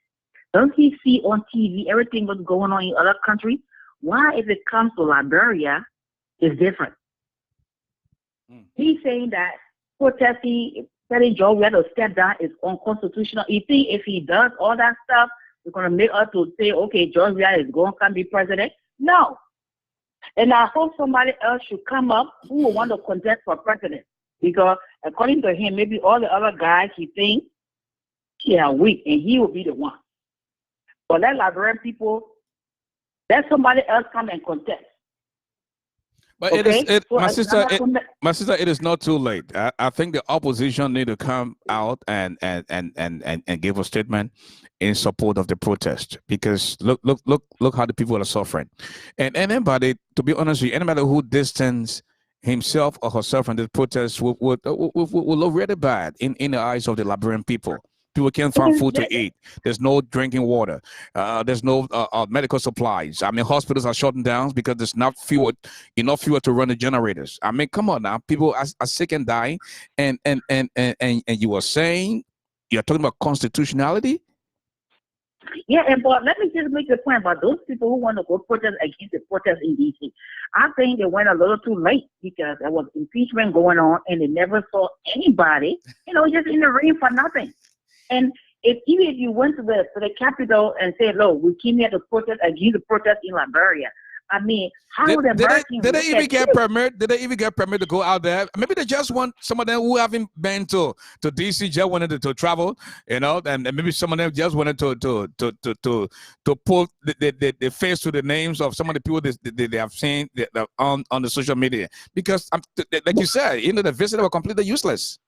doesn't he see on TV everything that's going on in other countries? Why, if it comes to Liberia, is different? He's saying that protesting, telling George we have to step down is unconstitutional. You think if he does all that stuff, we're going to make us to say, okay, George is going to come be president? No. And I hope somebody else should come up who will want to contest for president. Because according to him, maybe all the other guys he thinks he are weak and he will be the one. But let Liberian people, let somebody else come and contest. But okay? My sister, it is not too late. I think the opposition need to come out and give a statement in support of the protest, because look how the people are suffering, and anybody, to be honest with you, anybody who distance himself or herself from the protest will look really bad in the eyes of the Liberian people. People can't find food to eat. There's no drinking water. There's no medical supplies. I mean, hospitals are shutting down because there's not enough fuel to run the generators. I mean, come on now. People are sick and dying. And you are saying, you're talking about constitutionality? Yeah, but let me just make the point about those people who want to go protest against the protest in D.C. I think they went a little too late, because there was impeachment going on and they never saw anybody, just in the ring for nothing. And even if you went to the Capitol and said, "Look, we came here to protest against the protest in Liberia," I mean, how would Americans? Did they even get permit? Did they even get permit to go out there? Maybe they just want some of them who haven't been to DC, just wanted to travel, and maybe some of them just wanted to put the face to the names of some of the people they have seen on the social media, because like you said, the visitors were completely useless.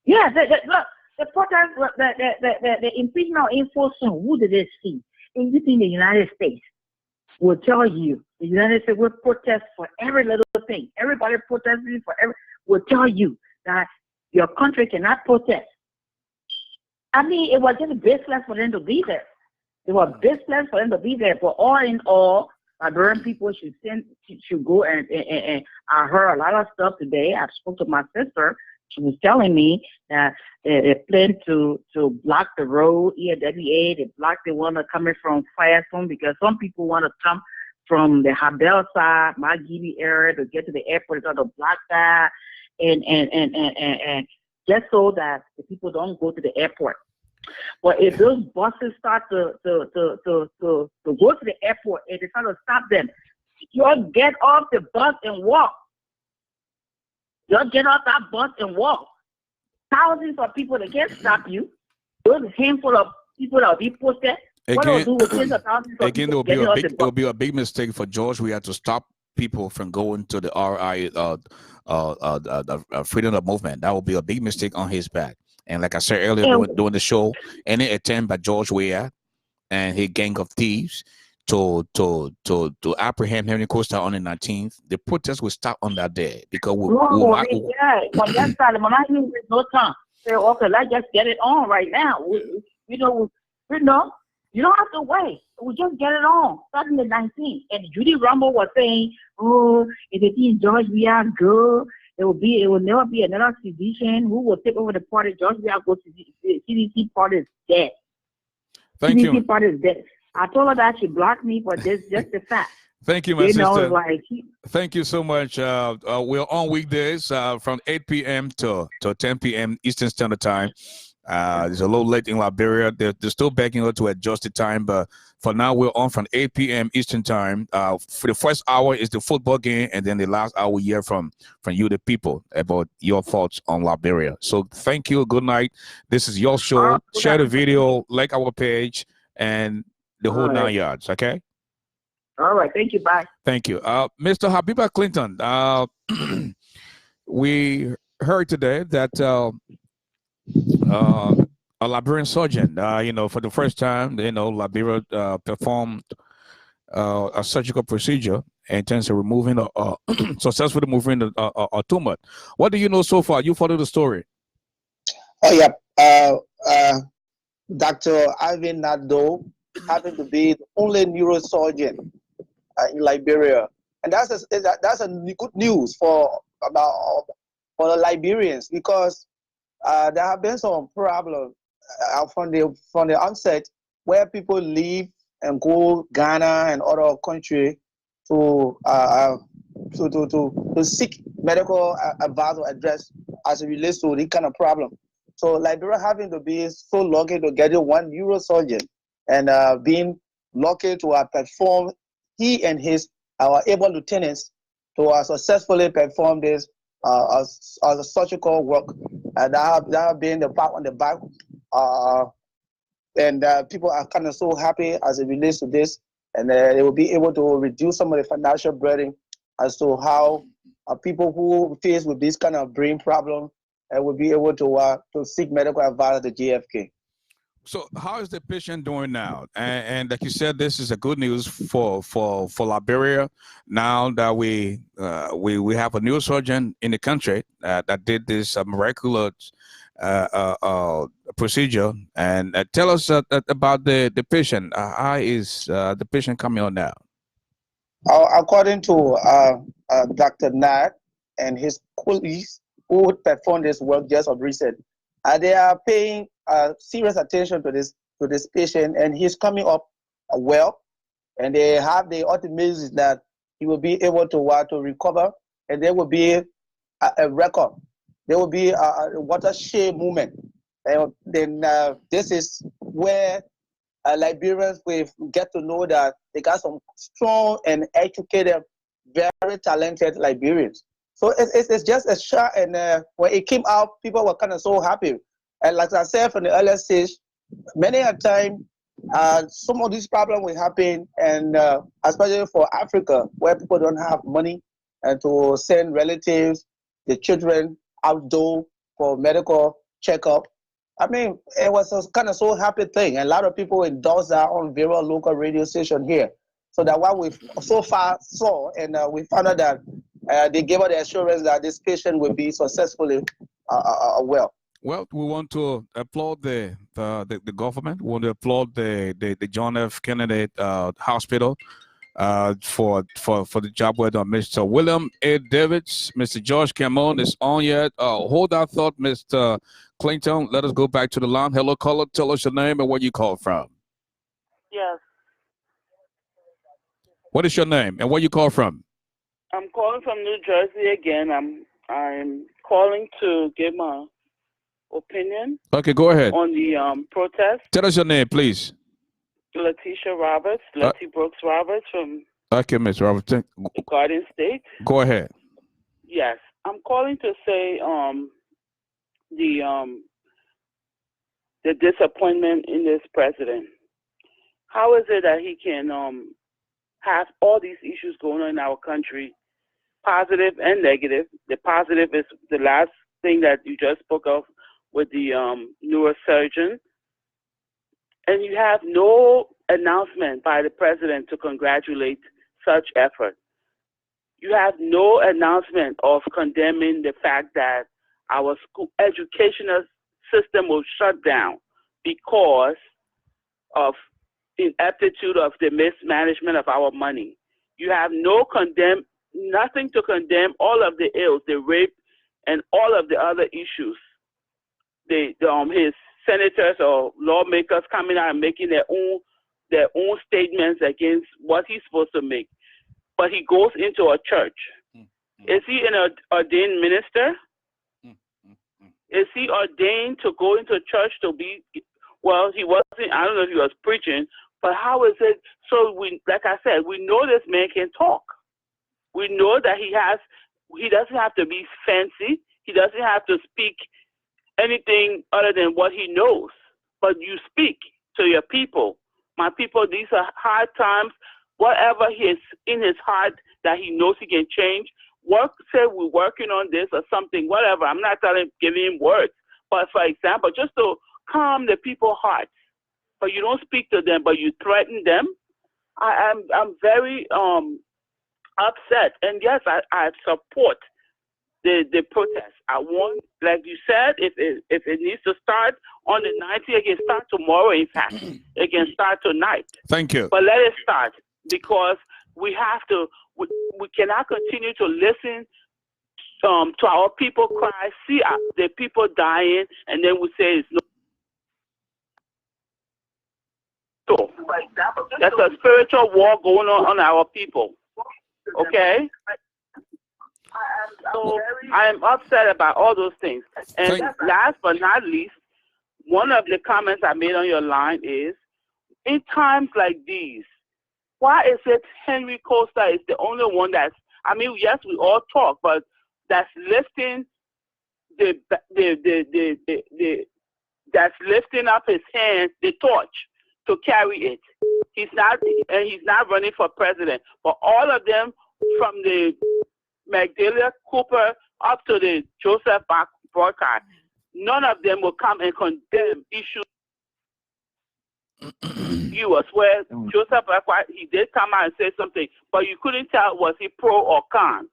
Yeah, look. The protest, the impeachment info soon, who did they see? Anything the United States will tell you. The United States will protest for every little thing. Everybody protesting will tell you that your country cannot protest. I mean, it was just baseless for them to be there. It was baseless for them to be there. But all in all, Liberian people should go and I heard a lot of stuff today. I spoke to my sister. She was telling me that they plan to block the road, EWA. They block the one that coming from Firestone, because some people want to come from the Habel side, Magidi area, to get to the airport. They're going to block that, and just so that the people don't go to the airport. But if those buses start to go to the airport and they try to stop them, you'll get off the bus and walk. You'll get off that bus and walk. Thousands of people, they can't stop you. Those handful of people that will be posted. Again, it will be a big mistake for George. We had to stop people from going to the freedom of movement. That will be a big mistake on his back. And like I said earlier during the show, any attempt by George Weah and his gang of thieves to apprehend Henry Costa on the 19th, the protest will start on that day, because no time. Say, okay, let's just get it on right now. You don't have to wait. We just get it on, starting the 19th. And Judy Rumble was saying, "Oh, if it is George Weah good, it will never be another sedition. Who will take over the party? George Weah goes to the CDC party is dead. Thank you. CDC party is dead." I told her that she blocked me, but this just the fact. Thank you, my sister. Thank you so much. We're on weekdays from 8 p.m. to 10 p.m. Eastern Standard Time. It's a little late in Liberia. They're still begging us to adjust the time, but for now we're on from 8 p.m. Eastern Time. For the first hour is the football game, and then the last hour we hear from you, the people, about your thoughts on Liberia. So thank you. Good night. This is your show. Share the video, like our page, and the whole 9 yards. Okay. All right. Thank you. Bye. Thank you. Mr. Habiba Clinton, we heard today that a Liberian surgeon, for the first time, Liberia performed a surgical procedure in terms of removing successfully removing a tumor. What do you know so far? You follow the story. Oh, yeah. Dr. Ivan Nado happened to be the only neurosurgeon in Liberia, and that's a good news for the Liberians, because there have been some problems from the onset, where people leave and go Ghana and other country to seek medical advice or address as it relates to this kind of problem. So Liberia having to be so lucky to get one neurosurgeon and being lucky to perform, he and our able lieutenants to successfully perform this as a surgical work. And that have been the part on the back. And people are kind of so happy as it relates to this, and they will be able to reduce some of the financial burden as to how people who face with this kind of brain problem will be able to seek medical advice at the JFK. So how is the patient doing now? And like you said, this is a good news for Liberia. Now that we have a neurosurgeon in the country that did this miraculous procedure. And tell us about the patient. How is the patient coming on now? According to Dr. Nat and his colleagues who performed this work just of recent, they are paying serious attention to this patient, and he's coming up well. And they have the optimism that he will be able to recover, and there will be a record. There will be a watershed movement. And then this is where Liberians will get to know that they got some strong and educated, very talented Liberians. So it's just a shot, and when it came out, people were kind of so happy. And like I said from the earlier stage, many a time, some of these problems will happen, and especially for Africa, where people don't have money and to send relatives, the children outdoor for medical checkup. I mean, it was a kind of so happy thing. And a lot of people endorsed that on various local radio stations here. So that what we so far saw, and we found out that they gave us the assurance that this patient will be successfully well. Well, we want to applaud the government. We want to applaud the John F. Kennedy Hospital for the job well done. Mr. William A. Davids, Mr. George Camon is on yet. Hold that thought, Mr. Clinton. Let us go back to the line. Hello, caller. Tell us your name and where you call from. Yes. What is your name and where you call from? I'm calling from New Jersey again. I'm calling to give my opinion. Okay, go ahead. On the protest. Tell us your name, please. Letitia Roberts, Letty Brooks Roberts from okay, Ms. Roberts. Garden State. Go ahead. Yes, I'm calling to say the disappointment in this president. How is it that he can have all these issues going on in our country, positive and negative? The positive is the last thing that you just spoke of with the neurosurgeon. And you have no announcement by the president to congratulate such effort. You have no announcement of condemning the fact that our school educational system will shut down because of ineptitude of the mismanagement of our money. You have nothing to condemn all of the ills, the rape, and all of the other issues. His senators or lawmakers coming out and making their own statements against what he's supposed to make. But he goes into a church. Is he an ordained minister? Is he ordained to go into church to be? Well, he wasn't. I don't know if he was preaching, but how is it? So like I said, we know this man can talk. We know that he doesn't have to be fancy. He doesn't have to speak anything other than what he knows. But you speak to your people. My people, these are hard times. Whatever he is in his heart that he knows he can change, say we're working on this or something, whatever. I'm not giving him words. But for example, just to calm the people's hearts. But you don't speak to them, but you threaten them. I'm very upset. And yes, I support the protest. I want, like you said, if it needs to start on the 19th, it can start tomorrow. In fact, it can start tonight. Thank you. But let it start, because we have to. We cannot continue to listen to our people cry, see the people dying, and then we say it's no. So there's a spiritual war going on our people. Okay? So I am upset about all those things. And last but not least, one of the comments I made on your line is, in times like these, why is it Henry Costa is the only one that's, I mean, yes, we all talk, but that's lifting that's lifting up his hand, the torch, to carry it. He's not running for president. But all of them, from the Magdalena Cooper up to the Joseph Boycott, none of them will come and condemn issues. You swear, Joseph Boycott, he did come out and say something, but you couldn't tell was he pro or con.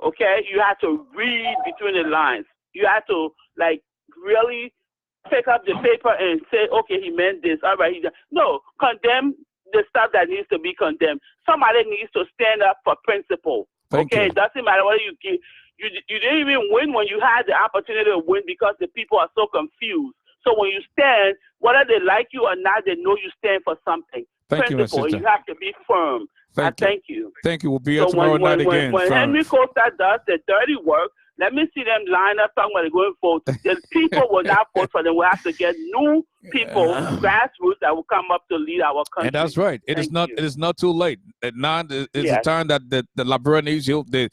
Okay, you had to read between the lines. You had to really pick up the paper and say, okay, he meant this. All right, no, condemn the stuff that needs to be condemned. Somebody needs to stand up for principle. It doesn't matter whether you give. You didn't even win when you had the opportunity to win because the people are so confused. So when you stand, whether they like you or not, they know you stand for something. Thank you, my sister. You have to be firm. Thank you. Thank you. We'll be here tomorrow night again. When Henry Costa does the dirty work, let me see them line up talking about they're going for. The people will not vote for them. We'll have to get new people, grassroots, that will come up to lead our country. And that's right. It is not too late. Now is the time that the Liberian needs you. The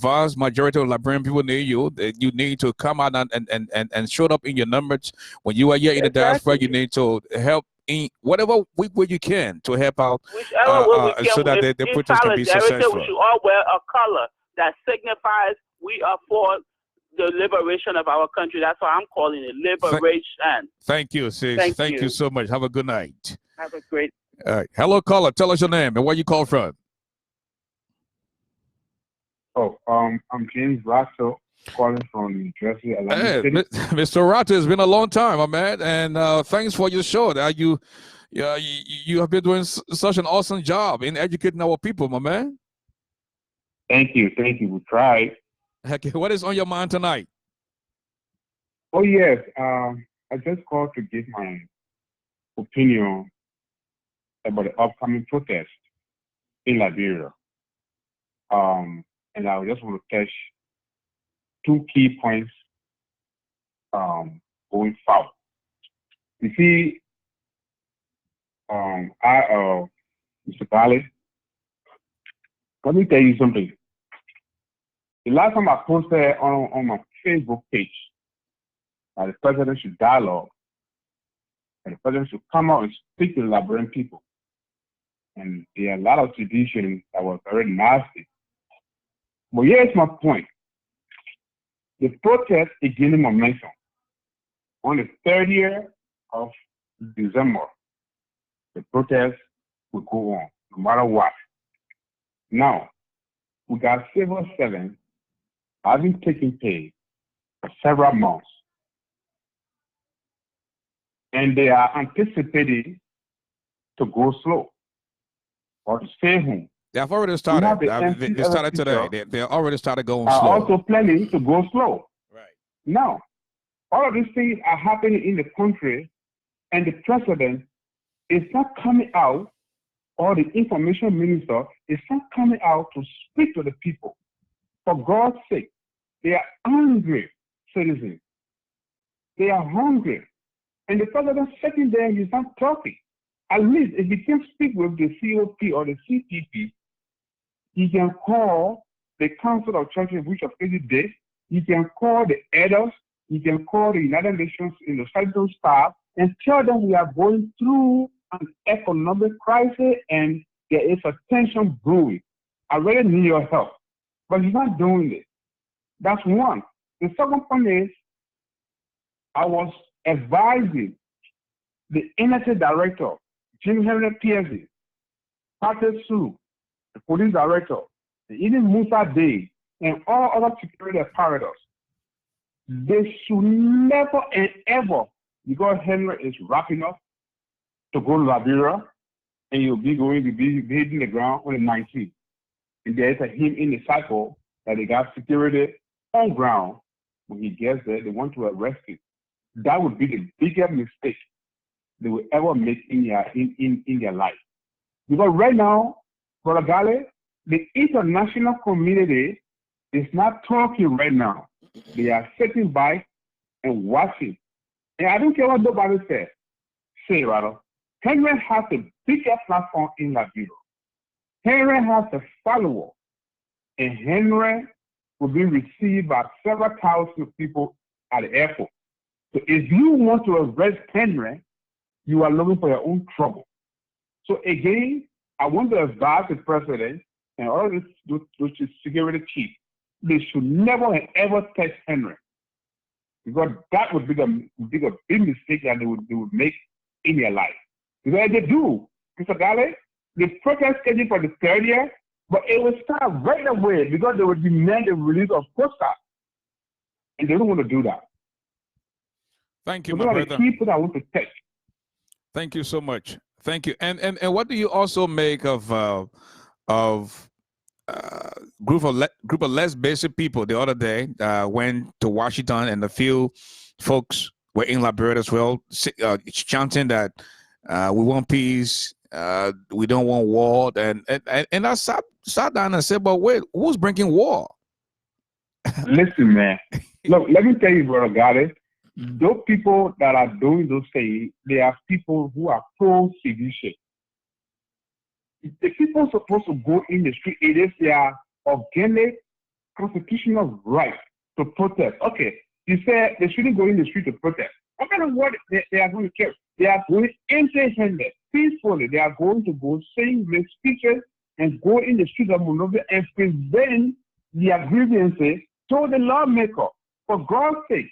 vast majority of Liberian people need you. You need to come out and show up in your numbers. When you are here in the diaspora, you need to help in whatever way you can to help out so that the protest can be successful. We should all wear a color that signifies we are for the liberation of our country. That's why I'm calling it liberation. Thank you, sis. Thank you so much. Have a good night. Have a great. All right. Hello, caller. Tell us your name and where you call from. Oh, I'm James Russell, calling from New Jersey. Hey, Mr. Rata, it's been a long time, my man, and thanks for your show. You have been doing such an awesome job in educating our people, my man. Thank you. We tried. Okay, what is on your mind tonight? Oh yes, I just called to give my opinion about the upcoming protest in Liberia. And I just want to touch two key points going forward. You see, Mr. Garley, let me tell you something. The last time I posted on my Facebook page that the president should dialogue, and the president should come out and speak to the Liberian people. And there are a lot of traditions that was very nasty. But here's my point. The protest is gaining momentum. On the 30th of December, the protest will go on, no matter what. Now, we got civil servants having taken pay for several months. And they are anticipating to go slow or to stay home. They have already started. They started today. They already started going slow. Are also planning to go slow. Right. Now, all of these things are happening in the country, and the president is not coming out, or the information minister is not coming out to speak to the people. For God's sake, they are hungry citizens. They are hungry. And the president sitting there, he's not talking. At least if he can speak with the COP or the CPP, he can call the Council of Churches, which of every day, he can call the elders, he can call the United Nations in the federal staff and tell them we are going through an economic crisis and there is a tension brewing. I really need your help. But he's not doing it. That's one. The second point is, I was advising the NSA director, Jim Henry Piercy, Patrick Sue, the police director, even Musa Day, and all other security apparatus. They should never and ever, because Henry is wrapping up to go to Liberia, and you'll be going to be hitting the ground on the 19th. And there is a him in the cycle that they got security on ground. When he gets there, they want to arrest him. That would be the biggest mistake they will ever make in their life. Because right now, Brother Garley, the international community is not talking right now. They are sitting by and watching. And I don't care what nobody says. Say, rather, Henry has a bigger platform in Liberia. Henry has a follower. And Henry will be received by several thousand people at the airport. So if you want to arrest Henry, you are looking for your own trouble. So again, I want to advise the president and all those security chiefs, they should never and ever touch Henry. Because that would be a big mistake that they would make in their life. Because they do. Mr. Garley, the protest scheduled for the 3rd year, but it will start right away because they would demand the release of Costa. And they don't want to do that. Thank you, so my brother. brother. The people that want to take. Thank you so much. Thank you. And what do you also make of group of less basic people the other day went to Washington, and a few folks were in Liberia as well, chanting that we want peace, we don't want war, and I sat down and said, but wait, who's bringing war? Listen, man. Look, let me tell you, brother, got it. Those people that are doing those things, they are people who are pro-sedition. The people supposed to go in the street, it is their organic constitutional right to protest. Okay, you said they shouldn't go in the street to protest. No matter what they are going to care. They are going empty-handed, peacefully. They are going to go sing, make speeches, and go in the streets of Monrovia and present their grievances to the lawmaker. For God's sake,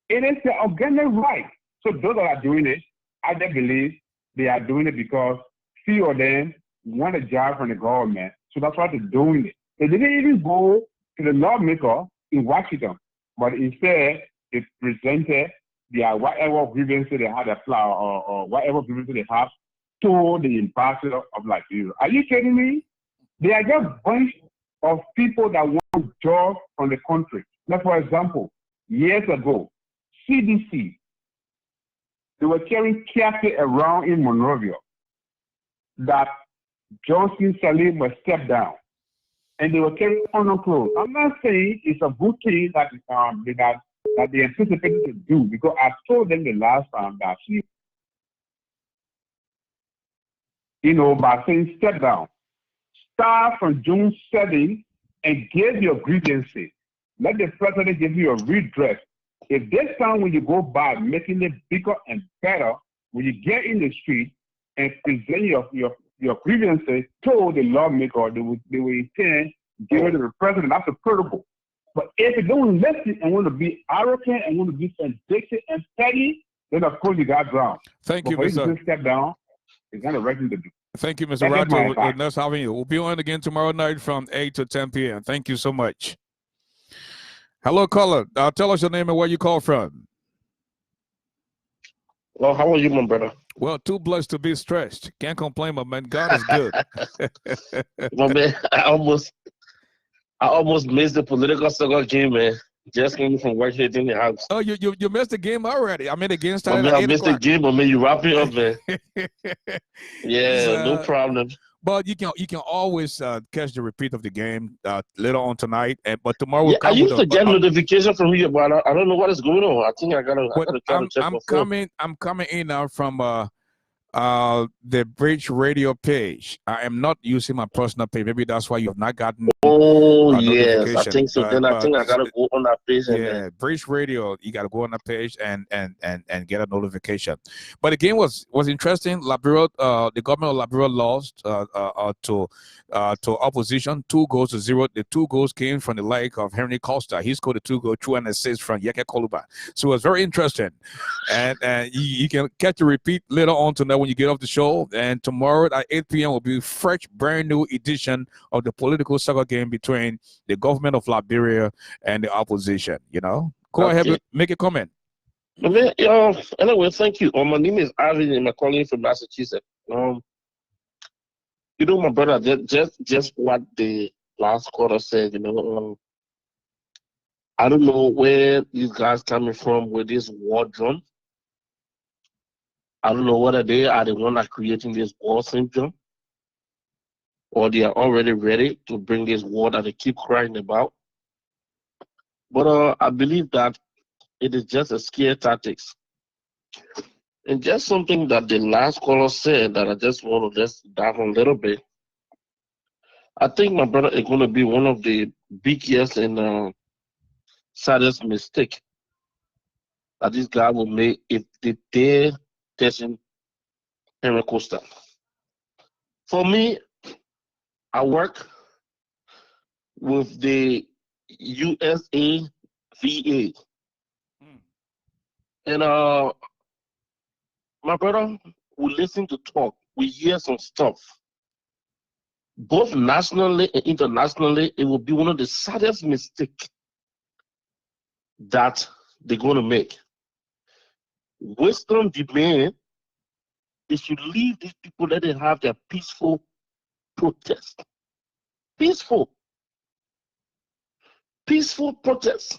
it is their organic right. So those that are doing it, I don't believe they are doing it because few of them want a job from the government. So that's why they're doing it. They didn't even go to the lawmaker in Washington, but instead they presented their whatever grievances they had applied or whatever grievances they have to the ambassador of Liberia. Are you kidding me? They are just a bunch of people that want jobs from the country. Like, for example, years ago, CDC, they were carrying cases around in Monrovia that Johnson Salim was stepped down, and they were carrying on clothes. I'm not saying it's a good thing that they anticipated to do, because I told them the last time that by saying step down, start from June 7th and give your grievances. Let the president give you a redress. If this time when you go by making it bigger and better, when you get in the street and present your grievances to the lawmaker, they will intend give it to the president. That's a protocol. But if you don't listen and want to be arrogant and want to be vindictive and petty, then of course you got drowned. Thank you, Mr. Step down. It's not a right thing to do. Thank you, Mr. Rato. Nice having you. We'll be on again tomorrow night from 8 to 10 p.m. Thank you so much. Hello, caller. Tell us your name and where you call from. Well, how are you, my brother? Well, too blessed to be stressed. Can't complain, my man. God is good. My man, I almost missed the political soccer game, man. Just came from work here in the house. Oh, you missed the game already. I mean, the game started at 8 o'clock. I missed the game, but man, you wrap it up, man. Yeah, no problem. But you can always catch the repeat of the game later on tonight. But tomorrow, yeah, I used to get notification from you, but I don't know what is going on. I think I gotta try to check my phone. I'm coming in now from the Bridge Radio page. I am not using my personal page. Maybe that's why you have not gotten. Oh yes, I think so. Then I think I gotta go on that page. Yeah, Bridge Radio. You gotta go on that page and get a notification. But the game was interesting. Liberia, the government of Liberia lost to opposition 2-0. The 2 goals came from the leg of Henry Costa. He scored the 2 goals through an assist from Yeke Koluba. So it was very interesting. And you can catch a repeat later on tonight when you get off the show. And tomorrow at 8 p.m. will be a fresh, brand new edition of the political soccer game between the government of Liberia and the opposition. Go ahead and make a comment. Anyway, thank you. My name is Arvin and I'm calling from Massachusetts. My brother, just what the last quarter said, I don't know where these guys coming from with this war drum. I don't know whether they are the one that creating this war syndrome. or they are already ready to bring this war that they keep crying about. But I believe that it is just a scare tactics. And just something that the last caller said that I just want to just dive on a little bit. I think my brother is going to be one of the biggest and saddest mistake that this guy will make if they dare testing Henry Costa. For me, I work with the USA VA. And my brother will listen to talk. We hear some stuff. Both nationally and internationally, it will be one of the saddest mistakes that they're going to make. Western demand they should leave these people, let them have their peaceful protest. Peaceful protest.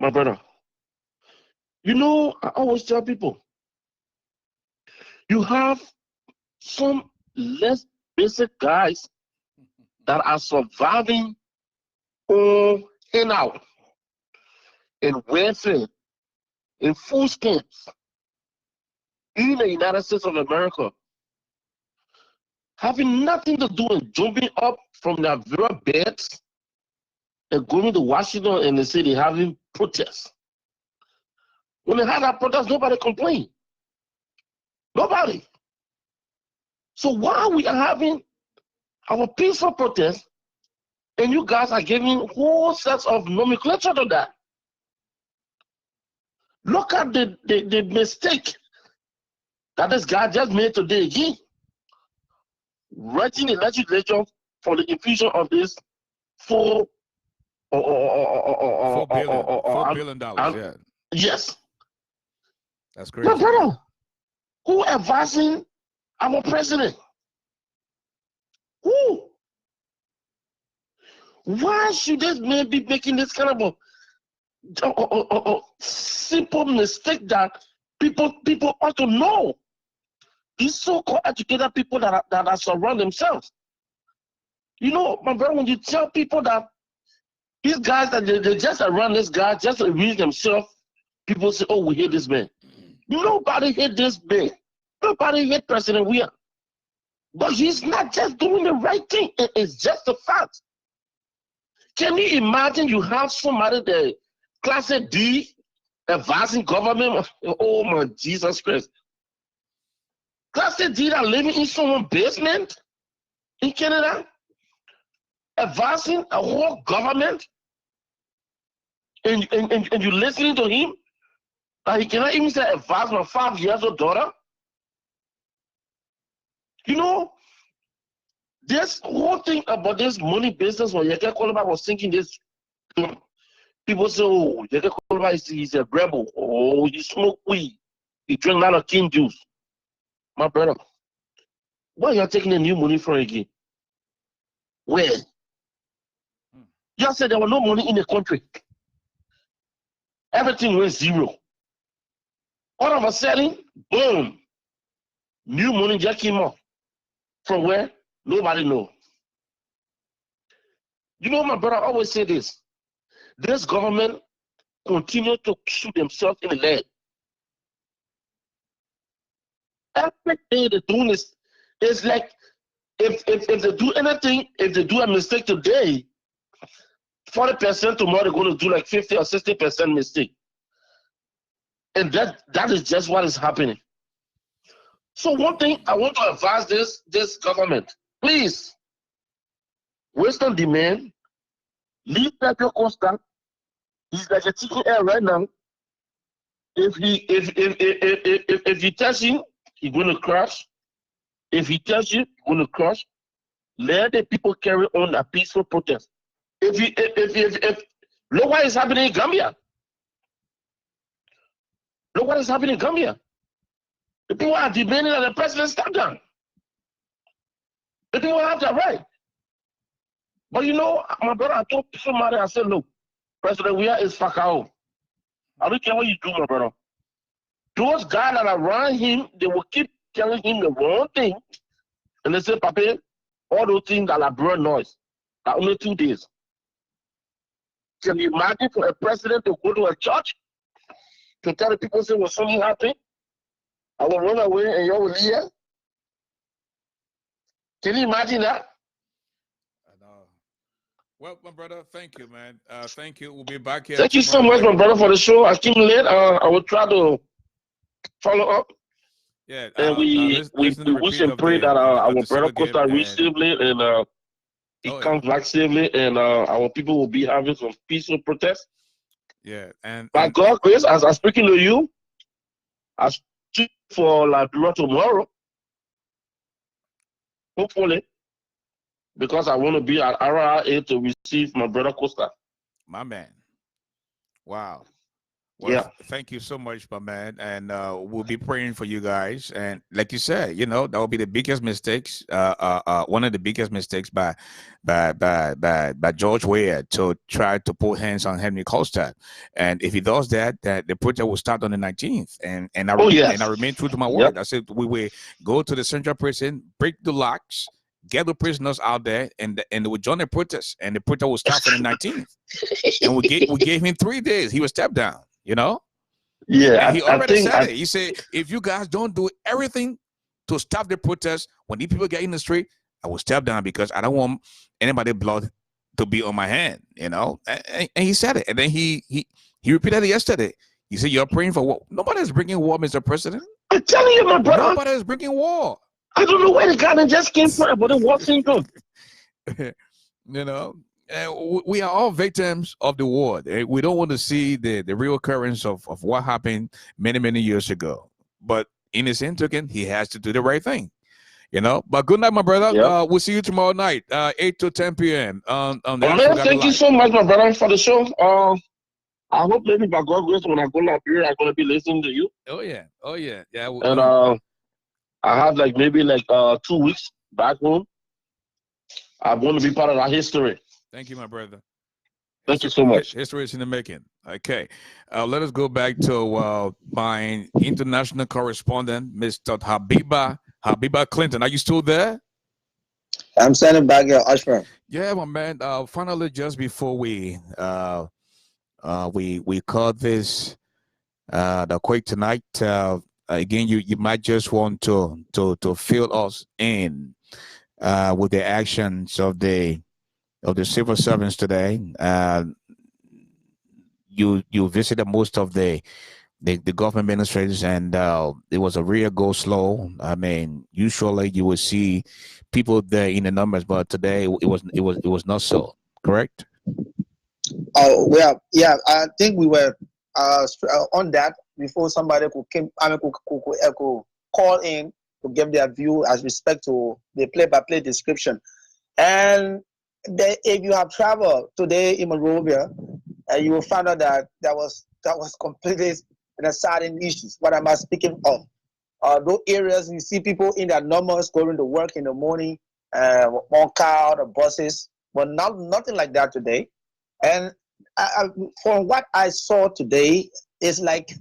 My brother, you know, I always tell people, you have some less basic guys that are surviving on and out in welfare, in food stamps, in the United States of America, having nothing to do and jumping up from their very beds and going to Washington and they say they're having protests. When they had that protest, nobody complained. Nobody. So why we are having our peaceful protest and you guys are giving whole sets of nomenclature to that? Look at the mistake that this guy just made today. He writing the legislature for the infusion of this $4 billion, yeah. Yes. That's crazy. My brother, who advising our president? Who? Why should this man be making this kind of a simple mistake that people ought to know? These so-called educated people that are surround themselves. You know, my brother, when you tell people that these guys that they just around this guy, just read themselves, people say, oh, we hate this man. Nobody hate this man. Nobody hate President Weah. But he's not just doing the right thing. It's just a fact. Can you imagine you have somebody that Class D advising government? Oh my Jesus Christ. Class D that living in someone's basement in Canada, advising a whole government, and you listening to him, that he cannot even say advise my 5 years old daughter. You know, this whole thing about this money business, when Yeke Koloba was thinking this, people say, oh, Yeke Koloba is a rebel. Oh, he smoke weed. He drink a lot of king juice. My brother, where you taking the new money from again? Where? You said there was no money in the country. Everything went zero. All of a sudden, boom, new money just came up. From where? Nobody knows. You know, my brother always say this. This government continue to shoot themselves in the leg. Everything they're doing is like, if they do anything, if they do a mistake today, 40% tomorrow they're going to do like 50 or 60% mistake. And that is just what is happening. So one thing I want to advise this government, please, Western demand, leave Pedro Costa. He's like a chicken air right now. If he tells you, he's going to crash. If he tells you, he's going to crash. Let the people carry on a peaceful protest. Look what is happening in Gambia. Look what is happening in Gambia. The people are demanding that the president step down. The people have that right. But you know, my brother, I told somebody, I said, look, President Weah is fakao. I don't care what you do, my brother. Those guys that are around him, they will keep telling him the wrong thing. And they say, Papa, all those things that are broad noise, are only 2 days. Can you imagine for a president to go to a church to tell the people, say, was something happening? I will run away and you will hear? Can you imagine that? Well, my brother, thank you, man. Thank you. We'll be back here. Thank you so much, my brother, for the show. I came late. I will try to follow up. Yeah, and we wish and pray that our brother Costa reach safely and he comes back safely, and our people will be having some peaceful protest. Yeah, and by God's grace, as I'm speaking to you, I speak for Liberia tomorrow, hopefully, because I want to be at RRA to receive my brother Costa. My man. Wow. Well, yeah. Thank you so much, my man. And we'll be praying for you guys. And like you said, you know, that will be the biggest mistakes. One of the biggest mistakes by George Weah to try to put hands on Henry Costa. And if he does that, the project will start on the 19th. And I remain true to my word. I said we will go to the central prison, break the locks, get the prisoners out there, and they will join the protest. And the protest will start on the 19th. And we gave him 3 days. He will step down. You know? Yeah. And he already said it. He said, if you guys don't do everything to stop the protest, when these people get in the street, I will step down because I don't want anybody's blood to be on my hand, you know? And he said it. And then he repeated it yesterday. He said, you're praying for war. Nobody is bringing war, Mr. President. I'm telling you, my brother. Nobody is bringing war. I don't know where the guy just came from, but the war syndrome. You know? We are all victims of the war. We don't want to see the real occurrence of what happened many years ago. But in the same token, he has to do the right thing, you know. But good night, my brother. Yep. We'll see you tomorrow night, 8 to 10 p.m. on the man, thank you so much, my brother, for the show. I hope maybe by God's grace, when I go up here, I'm gonna be listening to you. Oh yeah. And I have maybe 2 weeks back home. I want to be part of that history. Thank you, my brother. Thank you so much. History is in the making. Okay. Let us go back to my international correspondent, Mr. Habiba Clinton. Are you still there? I'm standing back here, Ashford. Yeah, my man. Finally, just before we call this the quake tonight, again, you might just want to fill us in with the actions of the civil servants today. You visited most of the government ministries, and it was a real go slow. I mean, usually you would see people there in the numbers, but today it was not so. Correct? Oh well, yeah. I think we were on that before somebody could call in to give their view as respect to the play-by-play description. And if you have traveled today in Monrovia, you will find out that that was completely certain issues. What am I speaking of? Those areas you see people in their numbers going to work in the morning, on car or buses, but nothing like that today. And from what I saw today, it's like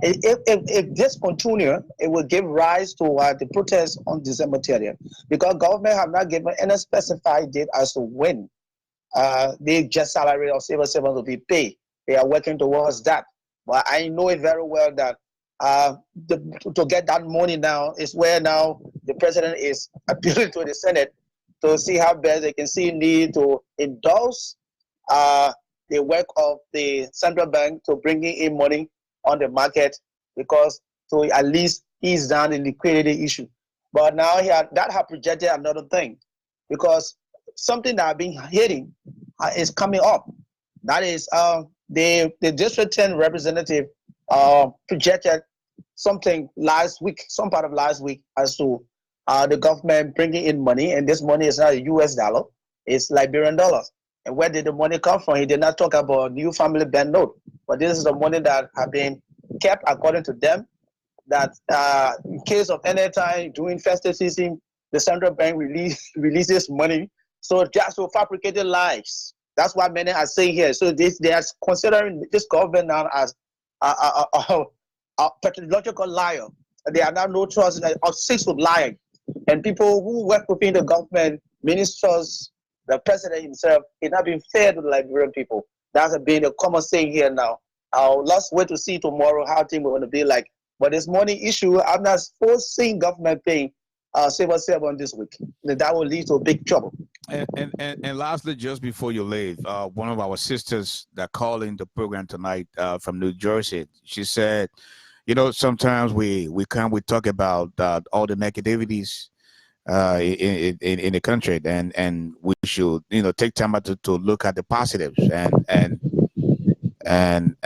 if this continue, it will give rise to the protest on December 30th, because government have not given any specified date as to when the just salary of civil servants will be paid. They are working towards that. But I know it very well that to get that money now is where now the president is appealing to the Senate to see how best they can see need to endorse the work of the central bank to bringing in money on the market, because to at least ease down the liquidity issue. But now that have projected another thing, because something that I've been hearing is coming up. That is the District 10 representative projected something last week, some part of last week, as to the government bringing in money, and this money is not a US dollar, it's Liberian dollars. And where did the money come from? He did not talk about new family bank note, but this is the money that have been kept according to them, that in case of any time during festive season, the central bank releases money. So just to fabricated lies. That's what many are saying here. So they are considering this government now as a pathological liar. They are now no trust of six of lying. And people who work within the government, ministers, the president himself, is not being fair to the Liberian people. That's been a common saying here now. Let's wait to see tomorrow how things are going to be like. But this money issue, I'm not foreseeing government paying civil servant this week. That will lead to big trouble. And lastly, just before you leave, one of our sisters that called in the program tonight from New Jersey, she said, sometimes we talk about all the negativities in the country, and we should take time out to look at the positives, and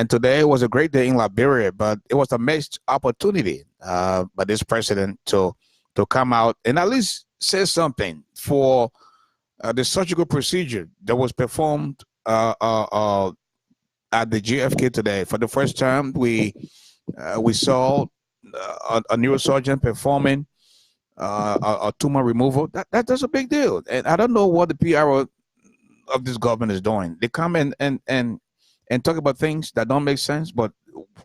today was a great day in Liberia, but it was a missed opportunity by this president to come out and at least say something for the surgical procedure that was performed at the GFK today. For the first time, we saw a neurosurgeon performing a tumor removal. That's a big deal, and I don't know what the PRO of this government is doing. They come and talk about things that don't make sense, but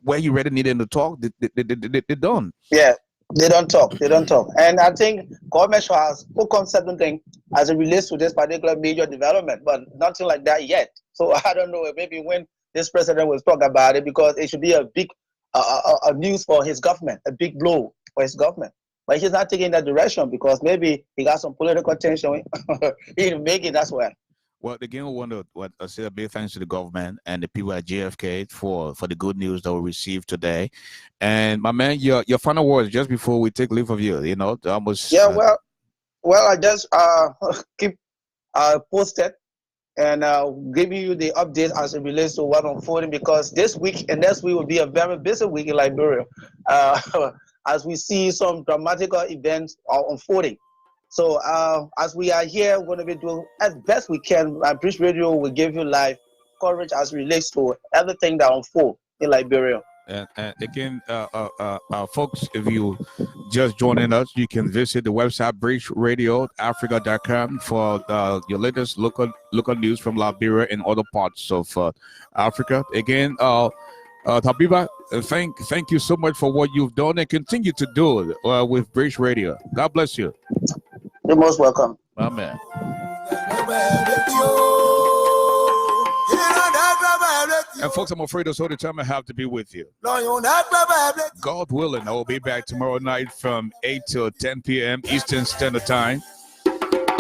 where you really need them to talk, they don't. Yeah. They don't talk. And I think government has put on certain things as it relates to this particular major development, but nothing like that yet. So I don't know, maybe when this president will talk about it, because it should be a big news for his government, a big blow for his government. But he's not taking that direction because maybe he got some political tension. He didn't make it, that's why. Well, again, we want to say a big thanks to the government and the people at JFK for the good news that we received today. And my man, your final words just before we take leave of you. Almost. Yeah, well, I just keep posted and give you the update as it relates to what unfolding, because this week and next week will be a very busy week in Liberia as we see some dramatic events unfolding. So as we are here, we're going to be doing as best we can. Bridge Radio will give you live coverage as it relates to everything that unfolds in Liberia. And again, folks, if you just joining us, you can visit the website bridgeradioafrica.com for your latest local news from Liberia and other parts of Africa. Again, Tabiba, thank you so much for what you've done and continue to do with Bridge Radio. God bless you. You're most welcome. Amen. And folks, I'm afraid that's all the time I have to be with you. God willing, I will be back tomorrow night from 8 till 10 p.m. Eastern Standard Time.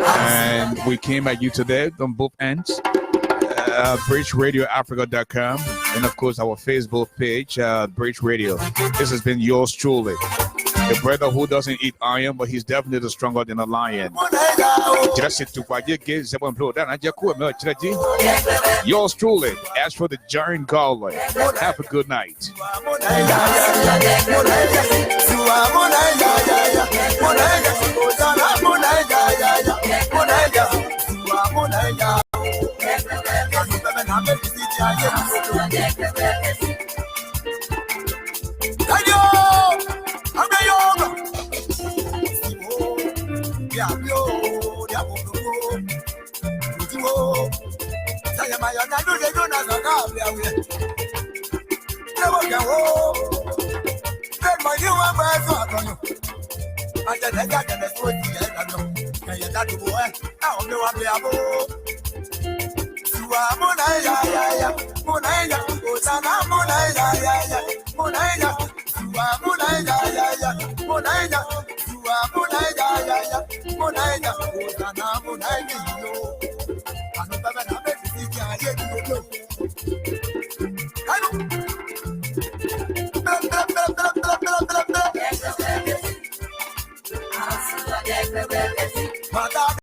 And we came at you today on both ends. BridgeRadioAfrica.com, and of course our Facebook page, Bridge Radio. This has been yours truly, the brother who doesn't eat iron, but he's definitely stronger than a lion. Yours truly, Ashford the giant Garley. Have a good night.